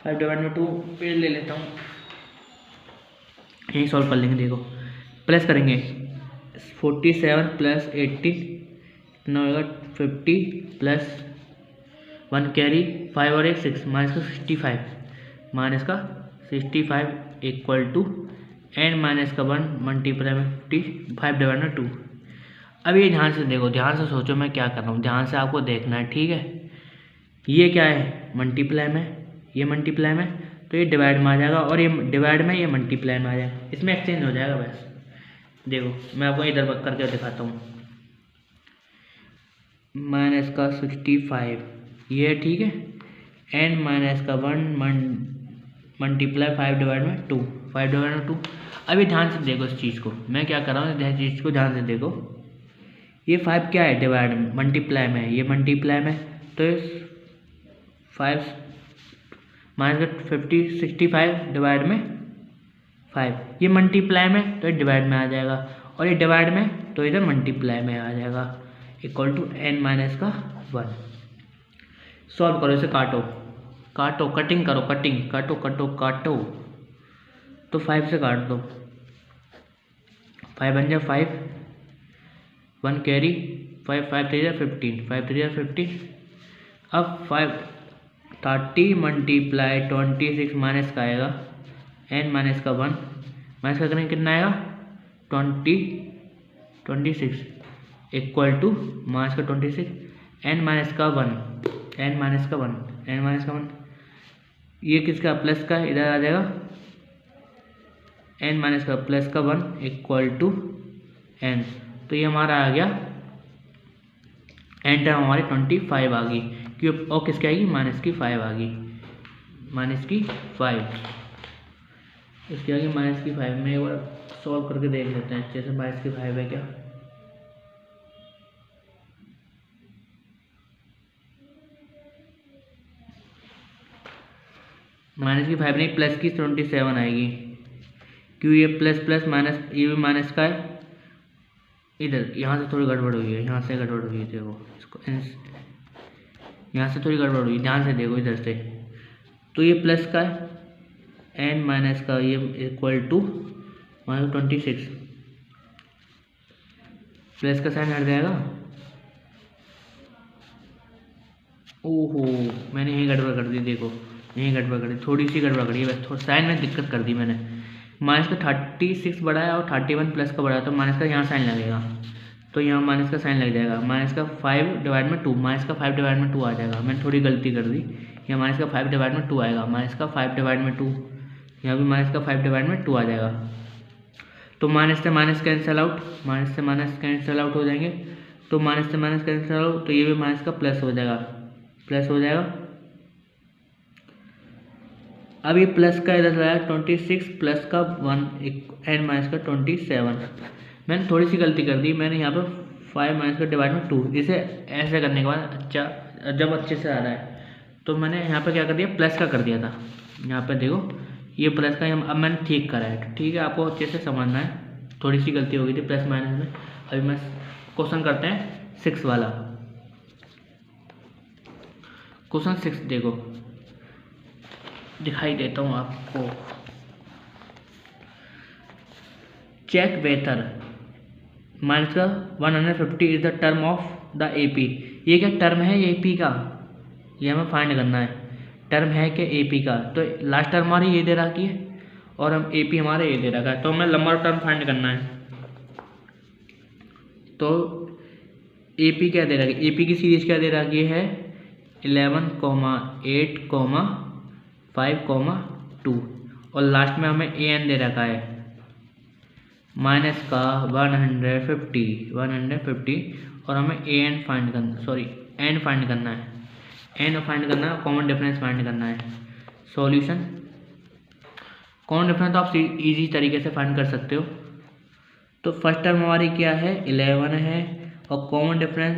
5 डिवाइड में 2 पेड़ ले लेता हूँ, यही सॉल्व कर लेंगे। देखो प्लस करेंगे 47 प्लस 18 कितना होगा 50 प्लस 1 कैरी 5 और 1 6 माइनस का 65, माइनस का 65 इक्वल टू एन माइनस का 1 मल्टीप्लाई में 55 डिवाइड में 2। अब ये ध्यान से देखो, ध्यान से सोचो मैं क्या कर रहा हूँ, ध्यान से आपको देखना है, ठीक है। ये क्या है मल्टीप्लाई में, ये मल्टीप्लाई में, तो ये डिवाइड में आ जाएगा, और ये डिवाइड में, ये मल्टीप्लाई में आ जाएगा, इसमें एक्सचेंज हो जाएगा बस। देखो मैं आपको इधर करके दिखाता हूँ, माइनस का 65 ये ठीक है, एन माइनस का 1 मल्टीप्लाई 5 डिवाइड में 2, 5 डिवाइड में 2। अभी ध्यान से देखो इस चीज़ को, मैं क्या कर रहा हूँ, इस चीज़ को ध्यान से देखो। ये 5 क्या है, डिवाइड में, मल्टीप्लाई में, ये मल्टीप्लाई में, तो 5 माइनस का 65 डिवाइड में 5, ये मल्टीप्लाई में तो ये डिवाइड में आ जाएगा, और ये डिवाइड में तो इधर मल्टीप्लाई में आ जाएगा, इक्वल टू एन माइनस का 1। सॉल्व करो, इसे काटो, काटो, कटिंग करो, कटिंग, काटो काटो काटो, तो 5 से काट दो, 5 बन जाए 5, 1 कैरी 5, 5 3 15, 5 3 15। अब 30 मल्टीप्लाई 26 माइनस का आएगा एन माइनस का 1, माइनस का करेंगे कितना आएगा 26 इक्वल टू माइनस का 26 एन माइनस का 1, एन माइनस का 1, एन माइनस का 1, ये किसका प्लस का इधर आ जाएगा, एन माइनस का प्लस का 1 इक्वल टू एन। तो ये हमारा आ गया, एन टर्म हमारी 25 आ गई, क्यों, और किसकी आएगी, माइनस की 5 आ गई, माइनस की 5, इसकी आगे माइनस की 5 में एक बार सॉल्व करके देख लेते हैं अच्छे से, माइनस की 5 है क्या, माइनस की 5 नहीं, प्लस की 27 आएगी, क्यों, ये प्लस प्लस माइनस, ये भी माइनस का है, इधर यहाँ से थोड़ी गड़बड़ हुई है, यहाँ से गड़बड़ हुई है, देखो इसको, यहाँ से थोड़ी गड़बड़ हुई, ध्यान से देखो इधर से, तो ये प्लस का है, एन माइनस का ये इक्वल टू माइनस 26, प्लस का साइन हट जाएगा, ओहो मैंने यही गड़बड़ कर दी, देखो यही गड़बड़ करी, थोड़ी सी गड़बड़ करी है बस, थोड़ा साइन में दिक्कत कर दी मैंने। माइनस का 36 बड़ा है और 31 प्लस का बड़ा है, तो माइनस का यहाँ साइन लगेगा, तो यहाँ माइनस का साइन लग जाएगा। माइनस का 5 डिवाइड में 2, माइनस का 5 डिवाइड में 2 आ जाएगा। मैंने थोड़ी गलती कर दी, यहाँ माइनस का 5 डिवाइड में 2 आएगा, माइनस का 5 डिवाइड में 2, यहाँ भी माइनस का 5 डिवाइड में 2 आ जाएगा। तो माइनस से माइनस कैंसिल आउट, माइनस से माइनस कैंसिल आउट हो जाएंगे, तो माइनस से माइनस कैंसिल आउट, तो ये भी माइनस का प्लस हो जाएगा, प्लस हो जाएगा। अब ये प्लस का इधर आया 26 प्लस का 1 एंड माइनस का 27। मैंने थोड़ी सी गलती कर दी, मैंने यहाँ पर 5 माइनस का डिवाइड में 2, इसे ऐसे करने के बाद अच्छा जब अच्छे से आ रहा है तो मैंने यहाँ पर क्या कर दिया, प्लस का कर दिया था। यहाँ पर देखो ये प्लस का, अब मैंने ठीक करा है, ठीक है, आपको अच्छे से समझना है, थोड़ी सी गलती हो गई थी प्लस माइनस में। अभी मैं क्वेश्चन करते हैं 6 वाला। क्वेश्चन 6 देखो, दिखाई देता हूँ आपको। चेक वेदर माइनस का 150 is the term of the AP. ये क्या टर्म है एपी का, ये हमें फाइंड करना है, टर्म है कि एपी का। तो लास्ट टर्म हमारी ये दे रखी है और हम एपी हमारे ये दे रखा है, तो हमें लंबा टर्म फाइंड करना है। तो एपी क्या दे रखी है, एपी की सीरीज क्या दे रखी है 11, 8, 5, 2 और लास्ट में हमें ए एन दे रखा है माइनस का 150 और हमें ए एन फाइंड करना, सॉरी एन फाइंड करना है, एन फाइंड करना है, कॉमन डिफरेंस फाइंड करना है। सॉल्यूशन कॉमन डिफरेंस तो आप इजी तरीके से फाइंड कर सकते हो। तो फर्स्ट टर्म हमारी क्या है 11 है और कॉमन डिफरेंस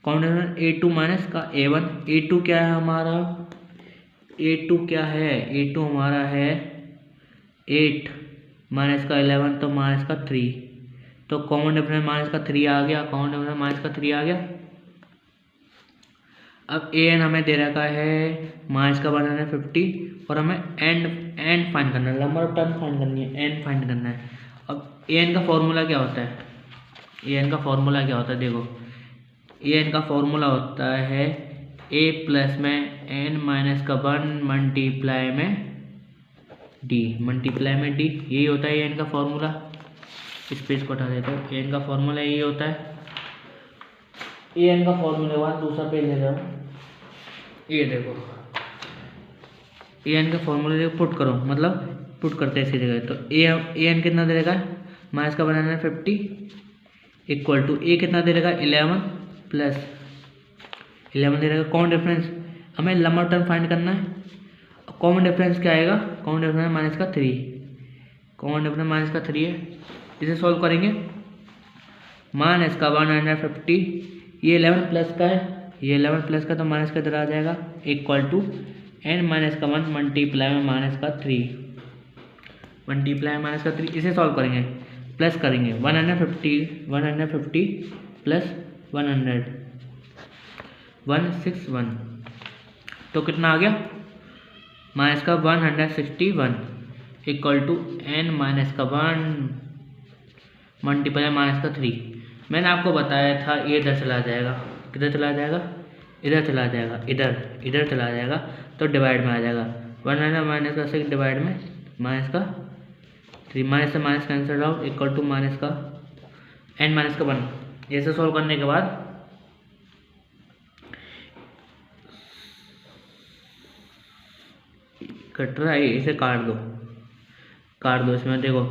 a2 माइनस का a1। a2 क्या है हमारा, a2 क्या है, a2 हमारा है 8 माइनस का 11 तो माइनस का 3, तो कॉमन डिफरेंस माइनस का 3 आ गया, कॉमन डिफरेंस माइनस का 3 आ गया। अब ए एन हमें दे रखा है माइनस का 150 और हमें एंड फाइंड करना है, नंबर ऑफ टर्म फाइंड करनी है, एंड फाइंड करना है। अब ए एन का फॉर्मूला क्या होता है, ए एन का फॉर्मूला क्या होता है देखो, ए एन का फॉर्मूला होता है ए प्लस में एन माइनस का 1 मल्टीप्लाई में डी, मल्टीप्लाई में डी, यही होता है ए एन का फॉर्मूला। इस पेज को हटा देते हैं, ए एन का फॉर्मूला यही होता है। ए एन का फॉर्मूले के बाद दूसरा पेज ले जाओ, ये देखो ए एन का फॉर्मूले पुट करो, मतलब पुट करते हैं इसी जगह। तो ए एन कितना दे देगा माइनस का 150 इक्वल टू ए कितना दे देगा 11 प्लस 11 दे देगा। कॉमन डिफरेंस हमें लंबा टर्म फाइंड करना है, कॉमन डिफरेंस क्या आएगा, कॉमन डिफरेंस माइनस का 3, कॉमन डिफरेंस माइनस का 3 है। इसे सॉल्व करेंगे, माइनस का 150, ये 11 प्लस का है, ये 11 प्लस का तो माइनस का इधर आ जाएगा, इक्वल टू एन माइनस का 1 मल्टीप्लाई में माइनस का 3, मल्टीप्लाई माइनस का 3। इसे सॉल्व करेंगे, प्लस करेंगे 150 प्लस 100 161, तो कितना आ गया माइनस का 161 इक्वल टू एन माइनस का 1 मल्टीप्लाई माइनस का 3। मैंने आपको बताया था ये इधर चला जाएगा, किधर चला जाएगा, इधर चला जाएगा, इधर चला जाएगा, तो डिवाइड में आ जाएगा 1 माइनस का 6 डिवाइड में माइनस का 3, माइनस से minus cancel out equal to minus का एन माइनस का 1। ऐसे सॉल्व करने के बाद कट रहा है, इसे काट दो, इसमें देखो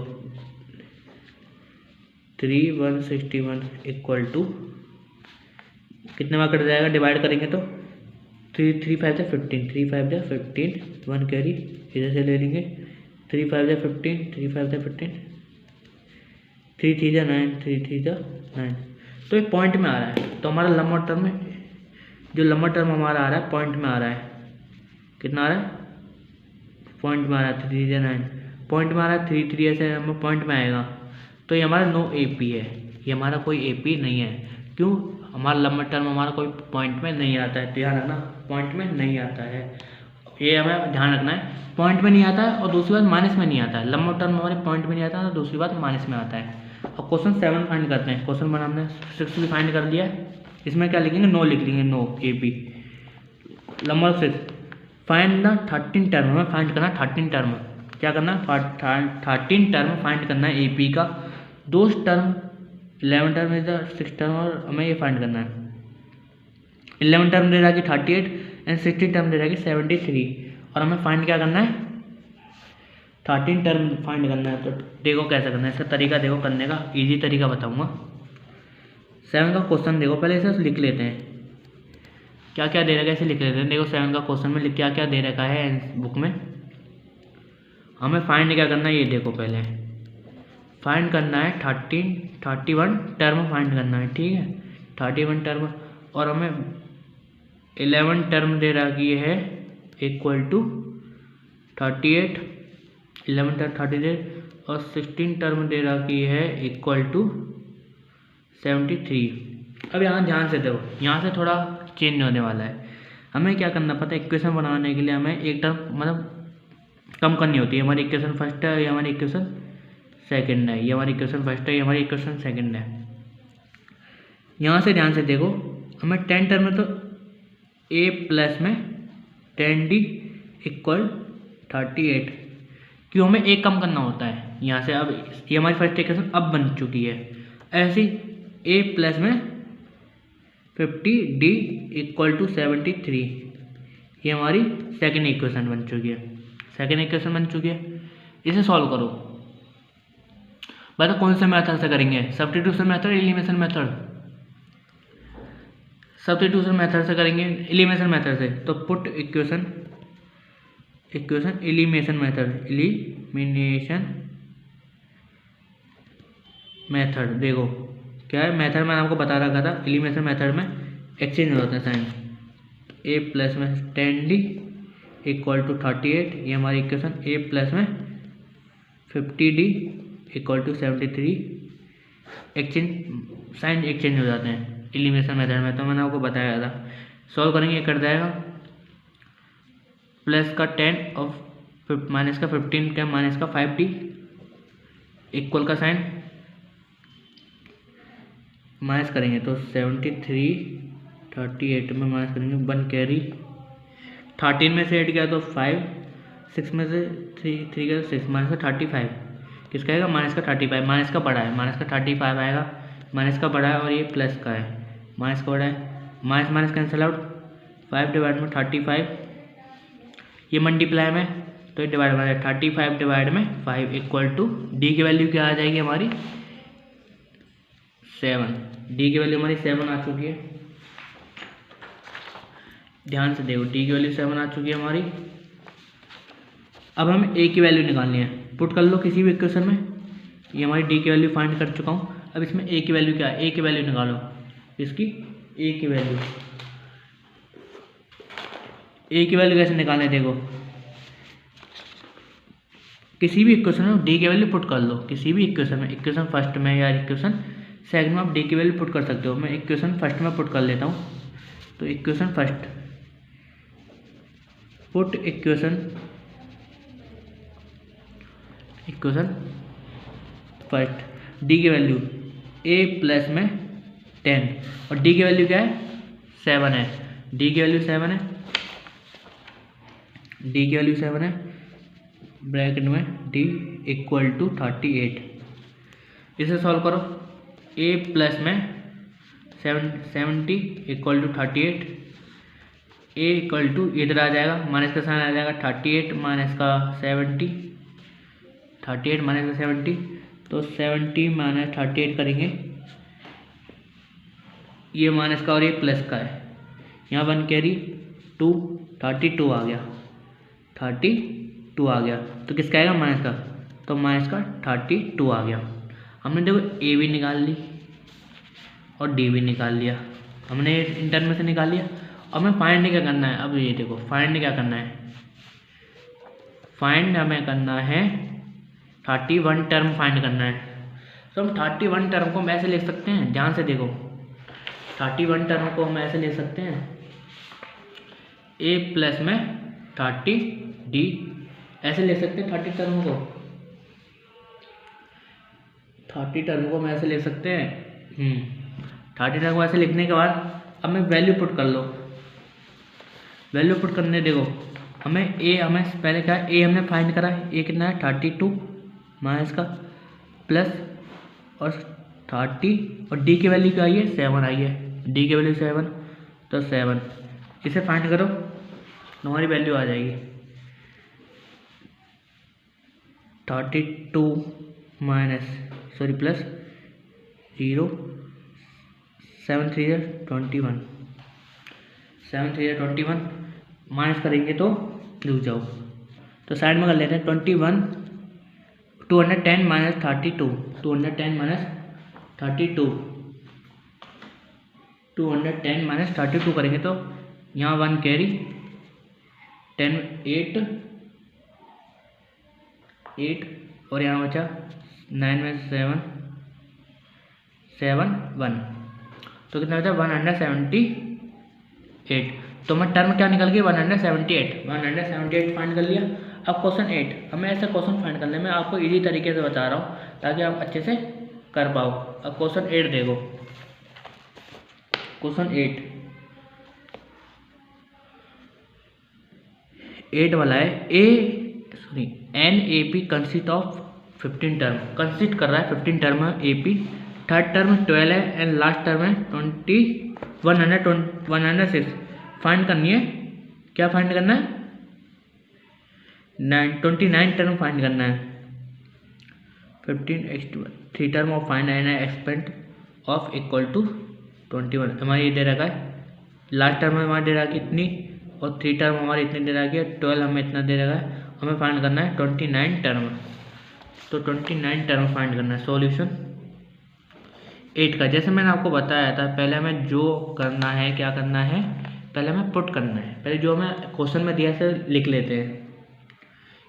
3161 इक्वल टू कितने बार कट जाएगा, डिवाइड करेंगे तो 3 5 से 15, 3 5 से 15, 1 कैरी इधर से ले लेंगे, 3 5 से 15, 3 5 से 15, 3 3 जा 9, 3 3 जा 9। तो ये पॉइंट में आ रहा है, तो हमारा लंबा टर्म में जो लंबा टर्म हमारा आ रहा है पॉइंट में आ रहा है, कितना आ रहा है पॉइंट में आ रहा है, 3 3 जा 9 पॉइंट में आ रहा है, 3 3 ऐसे हमें पॉइंट में आएगा। तो ये हमारा नो एपी है, ये हमारा कोई एपी नहीं है, क्यों, हमारा लंबा टर्म हमारा कोई पॉइंट में नहीं आता है, ध्यान रखना पॉइंट में नहीं आता है, ये हमें ध्यान रखना है, पॉइंट में नहीं आता है। और दूसरी बात माइनस में नहीं आता है, लंबा टर्म हमारे पॉइंट में नहीं आता है, और दूसरी बात माइनस में आता है। अब क्वेश्चन 7 फाइंड करते हैं, क्वेश्चन 1 हमने 6 भी फाइंड कर लिया है, इसमें क्या लिखेंगे नो लिख लेंगे, नो एपी लंबा 6 फाइंड द 13 टर्म, हमें फाइंड करना 13 टर्म। क्या करना है? 13 टर्म फाइंड करना है AP का। 2 टर्म 11 टर्म इधर 6 टर्म, और हमें ये फाइंड करना है। 11 टर्म दे रहा है कि 38 एंड 60 टर्म दे रहा है कि 73, और हमें फाइंड क्या करना है? 13 टर्म फाइंड करना है। तो देखो कैसे करना है इसका तरीका, देखो करने का इजी तरीका बताऊंगा। 7 का क्वेश्चन देखो, पहले इसे लिख लेते हैं क्या क्या दे रखा है, इसे लिख लेते हैं। देखो 7 का क्वेश्चन में क्या क्या दे रखा है बुक में। हमें फाइंड क्या करना है, ये देखो पहले फाइंड करना है 31 टर्म फाइंड करना है, ठीक है 31 टर्म। और हमें 11 टर्म दे रहा कि ये है इक्वल टू 38, 11 टर्म 38, और 16 टर्म दे रहा कि ये है इक्वल टू 73। अब यहाँ ध्यान से देखो, यहाँ से थोड़ा चेंज होने वाला है। हमें क्या करना पता है, इक्वेशन बनाने के लिए हमें एक टर्म मतलब कम करनी होती है। हमारी इक्वेशन फर्स्ट है, ये हमारी इक्वेशन सेकंड है, ये हमारी इक्वेशन फर्स्ट है, ये हमारी इक्वेशन सेकंड है। यहाँ से ध्यान से देखो, हमें 10 टर्म में तो A प्लस में 10D इक्वल 38, क्यों हमें एक कम करना होता है यहाँ से। अब ये हमारी फर्स्ट इक्वेशन अब बन चुकी है। ऐसी A प्लस में 50D इक्वल टू 73, ये हमारी सेकेंड इक्वेशन बन चुकी है। सेकेंड इक्वेशन बन चुकी है, इसे सॉल्व करो। बताओ कौन से मेथड से करेंगे, substitution method, elimination method? Substitution method से करेंगे, एलिमिनेशन मेथड से। तो पुट इक्वेशन एलिमिनेशन मेथड देखो क्या है। मेथड मैंने आपको बता रखा था, एलिमिनेशन मेथड में एक्सचेंज हो जाता है साइन। A प्लस में 10D इक्वल टू 38, ये हमारी इक्वेशन। A प्लस में 50D equal to 73, exchange sign exchange हो जाते हैं एलिमिनेशन मेथड में। तो मैंने आपको बताया था, सॉल्व करेंगे ये कट जाएगा। प्लस का 10 और माइनस का 15 का माइनस का 5D इक्वल का साइन माइनस करेंगे तो 73, 38 में माइनस करेंगे 1 कैरी, 13 में से 8 गया तो 5, 6 में से 3 गया तो 6, माइनस का 35 किसका आएगा? माइनस का 35, माइनस का बड़ा है, माइनस का 35 आएगा, माइनस का बड़ा है, और ये प्लस का है, माइनस का बड़ा है। Minus minus cancel out, 5 divide में 35, ये मल्टीप्लाई में तो ये डिवाइड में 35 डिवाइड में 5 इक्वल टू D की वैल्यू क्या आ जाएगी हमारी? 7। D की वैल्यू हमारी 7 आ चुकी है। ध्यान से देखो, D की वैल्यू 7 आ चुकी है हमारी। अब हमें A की वैल्यू निकालनी है, पुट कर लो किसी भी इक्वेशन में। ये हमारी D की वैल्यू फाइंड कर चुका हूँ। अब इसमें A की वैल्यू क्या है? A की वैल्यू निकालो, इसकी A की वैल्यू। A की वैल्यू कैसे निकालें? देखो किसी भी इक्वेशन में D की वैल्यू पुट कर लो, किसी भी इक्वेशन में, इक्वेशन फर्स्ट में या इक्वेशन सेकंड में आप D की वैल्यू पुट कर सकते हो। मैं इक्वेशन फर्स्ट में पुट कर लेता हूँ। तो equation first, put equation first, D की वैल्यू A प्लस में 10 और D की वैल्यू क्या है? 7 है। D की वैल्यू 7 है, D की वैल्यू 7 है, ब्रैकेट में D इक्वल टू 38। इसे सॉल्व करो। A प्लस में 70 equal to 38, A equal to इधर आ जाएगा, माइनस का साइन आ जाएगा 38 माइनस का 70, 38 माइनस का 70, तो 70 माइनस 38 करेंगे, ये माइनस का और ये प्लस का है। यहाँ 1 कैरी 2, 32 आ गया, 32 आ गया। तो किसका आएगा? माइनस का, तो माइनस का 32 आ गया। हमने देखो A भी निकाल ली और D भी निकाल लिया, हमने इंटर में से निकाल लिया। अब हमें फाइंड क्या करना है? अब ये देखो फाइंड क्या करना है, फाइंड हमें करना है 31 टर्म फाइंड करना है। तो हम 31 टर्म को हम ऐसे लिख सकते हैं, ध्यान से देखो 31 टर्म को हम ऐसे लिख सकते हैं, A प्लस में 30D ऐसे लिख सकते हैं। 30 टर्म को हम ऐसे लिख सकते हैं। 30 टर्म को ऐसे लिखने के बाद अब मैं वैल्यू पुट कर लो। वैल्यू पुट करने देखो हमें पहले क्या है, ए हमने फाइंड करा है, ए कितना है 32 माइनस का प्लस और 30 और डी की वैल्यू क्या आई है 7 आई है, डी की वैल्यू 7 तो 7 इसे फाइंड करो हमारी वैल्यू आ जाएगी 32 प्लस 0 7 3 21 7 3 21 माइनस करेंगे तो रुक जाओ तो साइड में कर लेते हैं 21 210 माइनस 32 210 माइनस 32 210 माइनस 32 करेंगे तो यहाँ 1 कैरी 10 8 और यहाँ बचा 9 में 7 1 तो कितना बचा 178 तो मैं टर्म क्या निकल गई 178 फाइंड कर लिया। अब क्वेश्चन 8 हमें ऐसा क्वेश्चन फाइंड करने में आपको इजी तरीके से बता रहा हूँ ताकि आप अच्छे से कर पाओ। अब क्वेश्चन 8 देखो, क्वेश्चन 8 वाला है N A P consist of 15 term, consist कर रहा है 15 टर्म है ए पी, थर्ड टर्म 12 है एंड लास्ट टर्म है 106 फाइंड करनी है। क्या फाइंड करना है 29 टर्म फाइंड करना है 15 x 3 term of find N एक्सपेंट ऑफ इक्वल टू 21 हमारी ये दे रखा है, लास्ट टर्म हमारा दे रखा है कितनी और 3 टर्म हमारी इतनी दे रखी है 12 हमें इतना दे रखा है, हमें फाइंड करना है 29 टर्म। तो 29 टर्म फाइंड करना है। सॉल्यूशन 8 का जैसे मैंने आपको बताया था पहले हमें जो करना है क्या करना है पहले हमें पुट करना है, पहले जो हमें क्वेश्चन में दिया है लिख लेते हैं।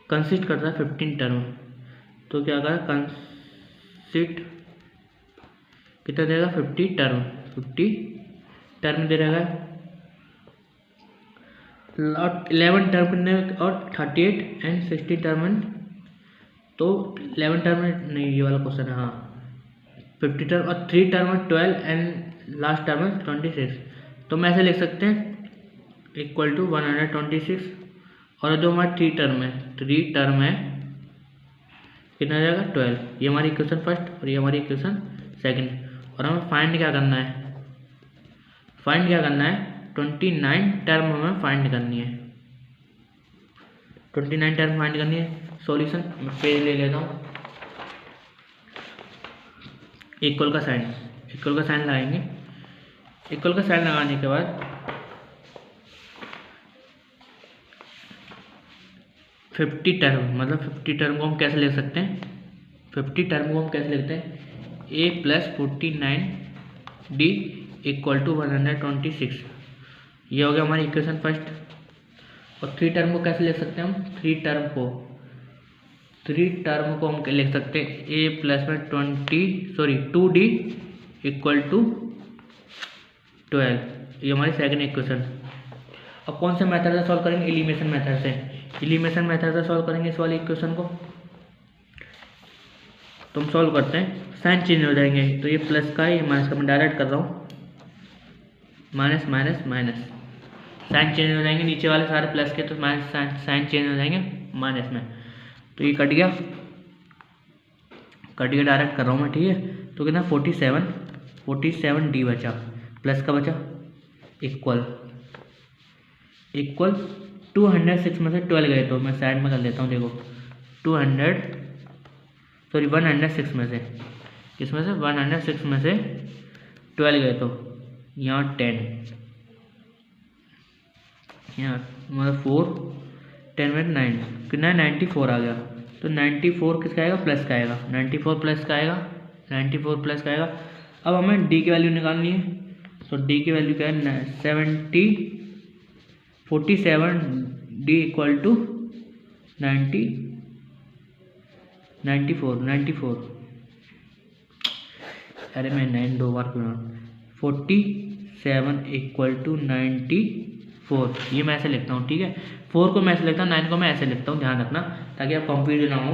कंसिस्ट करता है 15 टर्म तो क्या करें कंसिस्ट कितना देगा 50 टर्म दे रहेगा और 11 टर्म और 38 एंड 60 टर्म तो 11 टर्म नहीं ये वाला क्वेश्चन है हाँ 50 टर्म और 3 टर्म 12 एंड लास्ट टर्म 26 तो हम ऐसे लिख सकते हैं इक्वल टू 126 और जो हमारा 3 टर्म है कितना आ जाएगा 12। ये हमारी इक्वेशन फर्स्ट और ये हमारी इक्वेशन सेकंड और हमें फाइंड क्या करना है 29 टर्म हमें फाइंड करनी है 29 टर्म फाइंड करनी है। सॉल्यूशन मैं पेज ले लेता हूँ, इक्वल का साइन लगाएंगे। इक्वल का साइन लगाने के बाद 50 टर्म मतलब 50 टर्म को हम कैसे लिख सकते हैं 50 टर्म को हम कैसे लिखते हैं a plus 49 d equal to 126 ये हो गया हमारी इक्वेशन फर्स्ट। और 3 टर्म को कैसे लिख सकते हैं हम 3 टर्म को हम लिख सकते हैं a प्लस में 2d इक्वल टू 12 ये हमारी सेकंड इक्वेशन। अब कौन से मेथड से सॉल्व करेंगे एलिमिनेशन मेथड से सॉल्व करेंगे इस वाली इक्वेशन को। तो हम सॉल्व करते हैं साइन चेंज हो जाएंगे तो ये प्लस का ये माइनस का मैं डायरेक्ट कर रहा हूँ माइनस साइन चेंज हो जाएंगे नीचे वाले सारे प्लस के तो माइनस साइन चेंज हो जाएंगे माइनस में तो ये कट गया डायरेक्ट कर रहा हूँ मैं ठीक है। तो कितना 47 डी बचा प्लस का बचा इक्वल 206 में से 12 गए तो मैं साइड में कर लेता हूँ देखो 106 में से इसमें से 106 में से 12 गए तो यहाँ 10 यहाँ मतलब 4 10 में 9 कितना 94 आ गया तो 94 किसका आएगा प्लस का आएगा 94 प्लस का आएगा। अब हमें डी की वैल्यू निकालनी है तो डी की वैल्यू क्या है 47 डी इक्वल टू 94 अरे मैं 9 2 बार क्यों 47 इक्वल टू 94 ये मैं ऐसे लिखता हूँ ठीक है। 4 को मैं ऐसे लिखता हूँ 9 को मैं ऐसे लिखता हूँ ध्यान रखना ताकि आप कंफ्यूज ना हो।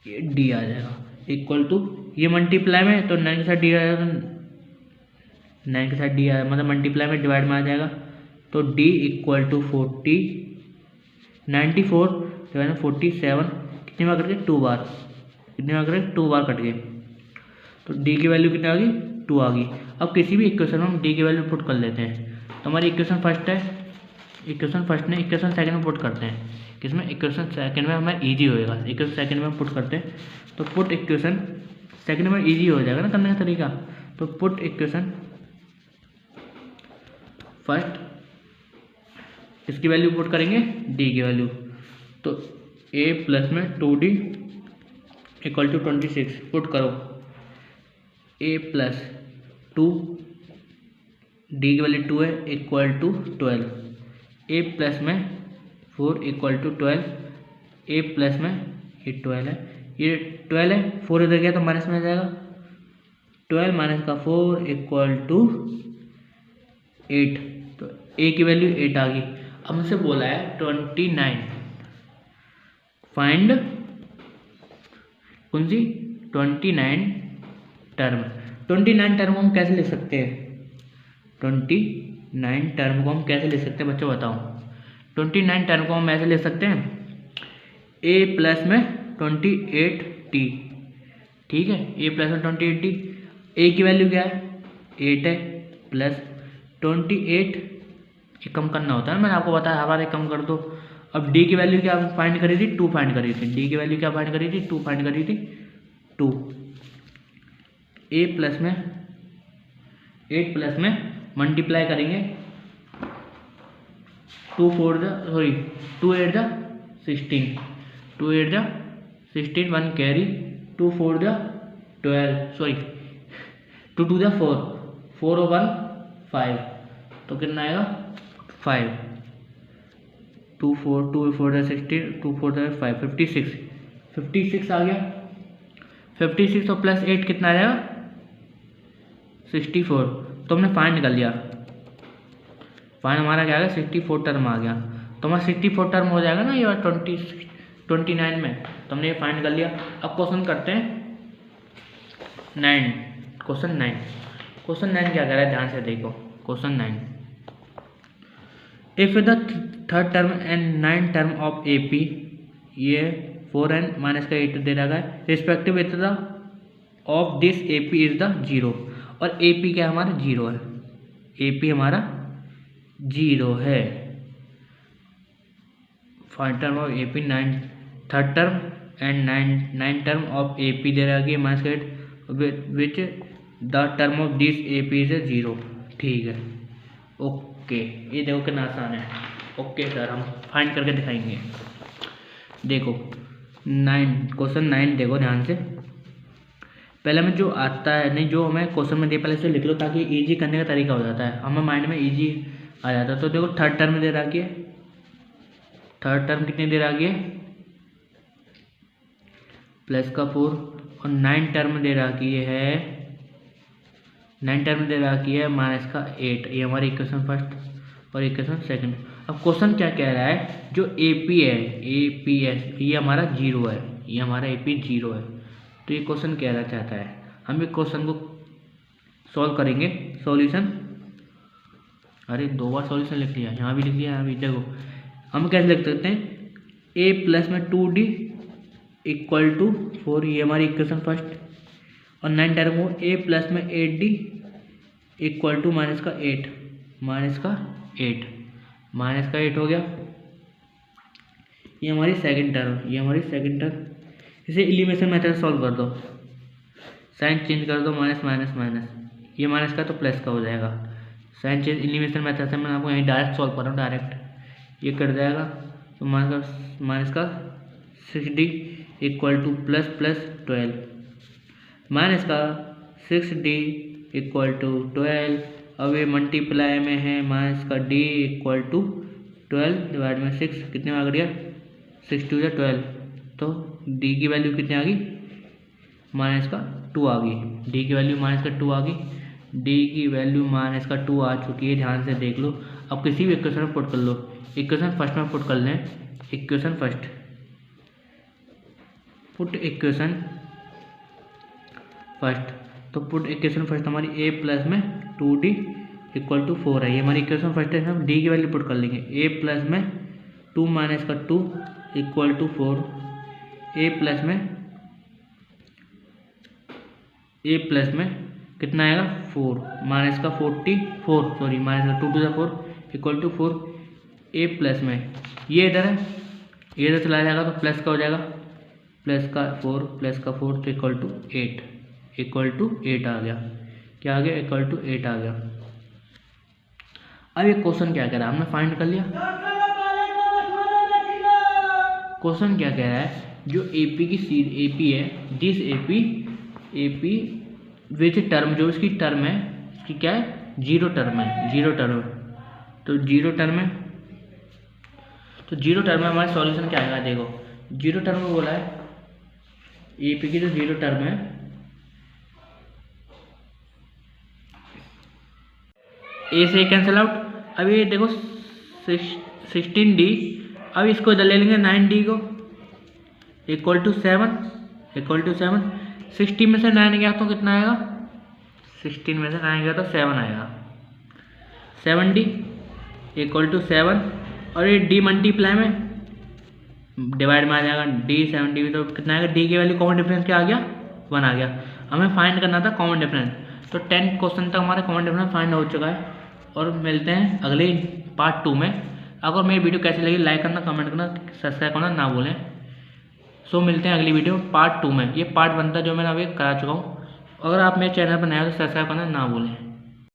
ये डी आ जाएगा इक्वल टू ये मल्टीप्लाई में तो 9 के साथ डी आ जाएगा 9 के साथ डी आया मतलब मल्टीप्लाई में डिवाइड में आ जाएगा तो d इक्वल टू 94 47 कितनी बार कट गए 2 बार, कितनी बार कट गए 2 बार कट गए। तो d की वैल्यू कितनी आ गई 2 आ गई। अब किसी भी इक्वेशन में हम d की वैल्यू पुट कर लेते हैं। तो हमारी इक्वेशन फर्स्ट है, इक्वेशन फर्स्ट ने इक्वेशन सेकंड में पुट करते हैं। किसमें इक्वेशन सेकंड में हमें ईजी होएगा, इक्वेशन सेकंड में पुट करते हैं। तो पुट इक्वेशन सेकंड में ईजी हो जाएगा ना करने का तरीका। तो पुट इक्वेशन फर्स्ट, इसकी वैल्यू पुट करेंगे d की वैल्यू। तो a प्लस में 2d इक्वल टू 26 पुट करो। a प्लस 2 d की वैल्यू 2 है इक्वल टू 12। a प्लस में 4 इक्वल टू 12। a प्लस में ये 12 है, ये 12 है, 4 इधर गया तो माइनस में आ जाएगा। 12 माइनस का 4 इक्वल टू 8। तो a की वैल्यू 8 आ गई। अब मुझसे बोला है 29 फाइंड कौन सी 29 टर्म। 29 टर्म को हम कैसे लिख सकते हैं, 29 टर्म को हम कैसे लिख सकते हैं बच्चों बताओ। 29 टर्म को हम ऐसे लिख सकते हैं a प्लस में 28t, ठीक है, a प्लस में 28t। a की वैल्यू क्या है 8 है, प्लस 28 कम करना होता है, मैंने आपको बताया हमारे कम कर दो। अब d की वैल्यू क्या फाइंड करी थी 2 फाइंड करी थी, d की वैल्यू क्या फाइंड करी थी 2 फाइंड करी थी 2। a प्लस में 8 प्लस में मल्टीप्लाई करेंगे 2 8 the 16, 2 8 the 16 1 carry 2 4 the 12 2 2 the 4 4 और 1 5, तो कितना आएगा 5। 2 4 द 16 2 4 द 5 56 आ गया। 56 और प्लस 8 कितना आ जाएगा 64। तो हमने फाइंड कर लिया, फाइंड हमारा क्या आ गया 64 टर्म आ गया। तो हमारा 64 टर्म हो जाएगा ना ये 29 में। तो हमने ये फाइंड कर लिया। अब क्वेश्चन करते हैं 9, क्वेश्चन 9 क्या कह रहा है ध्यान से देखो। Question 9, if the third term and 9 term of AP, ये 4n माइनस का 8 दे रखा है, respective with the of this AP is the 0। और AP क्या हमारा 0 है, AP हमारा 0 है। Find term of AP 9 third term and 9 term of AP दे रखा है माइनस का 8 which the term of this AP is 0, ठीक है। ओके, ये देखो कितना आसान है। ओके सर, हम फाइंड करके दिखाएंगे। देखो 9 क्वेश्चन 9 देखो ध्यान से। पहले हमें जो आता है नहीं, जो हमें क्वेश्चन में दे पहले से लिख लो ताकि इजी करने का तरीका हो जाता है, हमें माइंड में इजी आ जाता है। तो देखो थर्ड टर्म दे रखी है, थर्ड टर्म कितनी दे रखी है प्लस का 4, और 9 टर्म दे रखी है 9 टर्म दे रखी है माइनस का 8। ये हमारी इक्वेशन फर्स्ट और इक्वेशन सेकंड। अब क्वेश्चन क्या कह रहा है, जो AP है APS ये हमारा 0 है, ये हमारा AP 0 है। तो ये क्वेश्चन कह रहा चाहता है, हम ये क्वेश्चन को सॉल्व करेंगे। सॉल्यूशन, अरे 2 बार सॉल्यूशन लिख लिया, यहाँ भी लिख लिया, यहाँ भी। देखो हम कैसे लिख सकते हैं, a प्लस में 2d इक्वल टू 4, ये हमारी इक्वेशन फर्स्ट। और 9 टर्म को a प्लस में 8d इक्वल टू माइनस का 8 हो गया। ये हमारी सेकंड टर्म, इसे एलिमिनेशन मेथड सॉल्व कर दो, साइन चेंज कर दो, माइनस, ये माइनस का तो प्लस का हो जाएगा। साइन चेंज एलिमिनेशन मेथड से मैं आपको यहीं डायरेक्ट सॉल्व कर रहा हूँ, डायरेक्ट ये कट जाएगा। तो माइनस का 6d equal two plus 12, minus का 6d इक्वल टू 12। अब ये मल्टीप्लाई में है, माइनस का d इक्वल टू 12 डिवाइड में 6, कितने में आ गया 6 2 12। तो d की वैल्यू कितनी आ गई माइनस का 2 आ गई, d की वैल्यू माइनस का 2 आ गई, d की वैल्यू माइनस का 2 आ चुकी है। ध्यान से देख लो। अब किसी भी इक्वेशन में पुट कर लो, इक्वेशन फर्स्ट में पुट कर लें, equation first put equation first. तो पुट इक्वेशन फर्स्ट हमारी a प्लस में 2d इक्वल टू 4 है। ये हमारी इक्वेशन फर्स्ट है, हम डी की वैल्यू पुट कर लेंगे। ए प्लस में 2 माइनस का 2 इक्वल टू 4। ए प्लस में कितना आएगा 4 माइनस का 44 सॉरी माइनस का 2 to the 4 equal to 4। A plus में ये इधर है, ये इधर चला जाएगा तो प्लस का हो जाएगा, प्लस का 4 तो इक्वल टू 8 आ गया। क्या आ गया? इक्वल टू 8 आ गया। अब ये क्वेश्चन क्या कह रहा है, हमने फाइंड कर लिया। क्वेश्चन क्या कह रहा है, जो एपी की सीध एपी है, दिस एपी विच टर्म, जो इसकी टर्म है, इसकी क्या है? जीरो टर्म है। तो जीरो टर्म में हमारा सॉल्यूशन क्या आएगा? देखो जीरो टर्म में बोला है एपी की जो जीरो टर्म है, ए से कैंसिल आउट। अब ये देखो 16D, अब इसको इधर ले लेंगे 9D को इक्वल टू 7 60 में से 9 गया तो कितना आएगा? 16 में से 9 गया तो 7 आएगा। 7D इक्वल टू 7 और ये D मल्टीप्लाई में डिवाइड में आ जाएगा। D 7D तो कितना आएगा? D की वैल्यू कॉमन डिफरेंस क्या आ गया? 1 आ गया। हमें फाइंड करना था कॉमन डिफरेंस, तो 10 क्वेश्चन तक हमारा कॉमन डिफरेंस फाइंड हो चुका है। और मिलते हैं अगले पार्ट 2 में। अगर मेरी वीडियो कैसी लगी लाइक करना, कमेंट करना, सब्सक्राइब करना ना भूलें। सो मिलते हैं अगली वीडियो पार्ट 2 में। ये पार्ट 1 था जो मैंने अभी करा चुका हूँ। अगर आप मेरे चैनल पर नए हो तो सब्सक्राइब करना ना भूलें।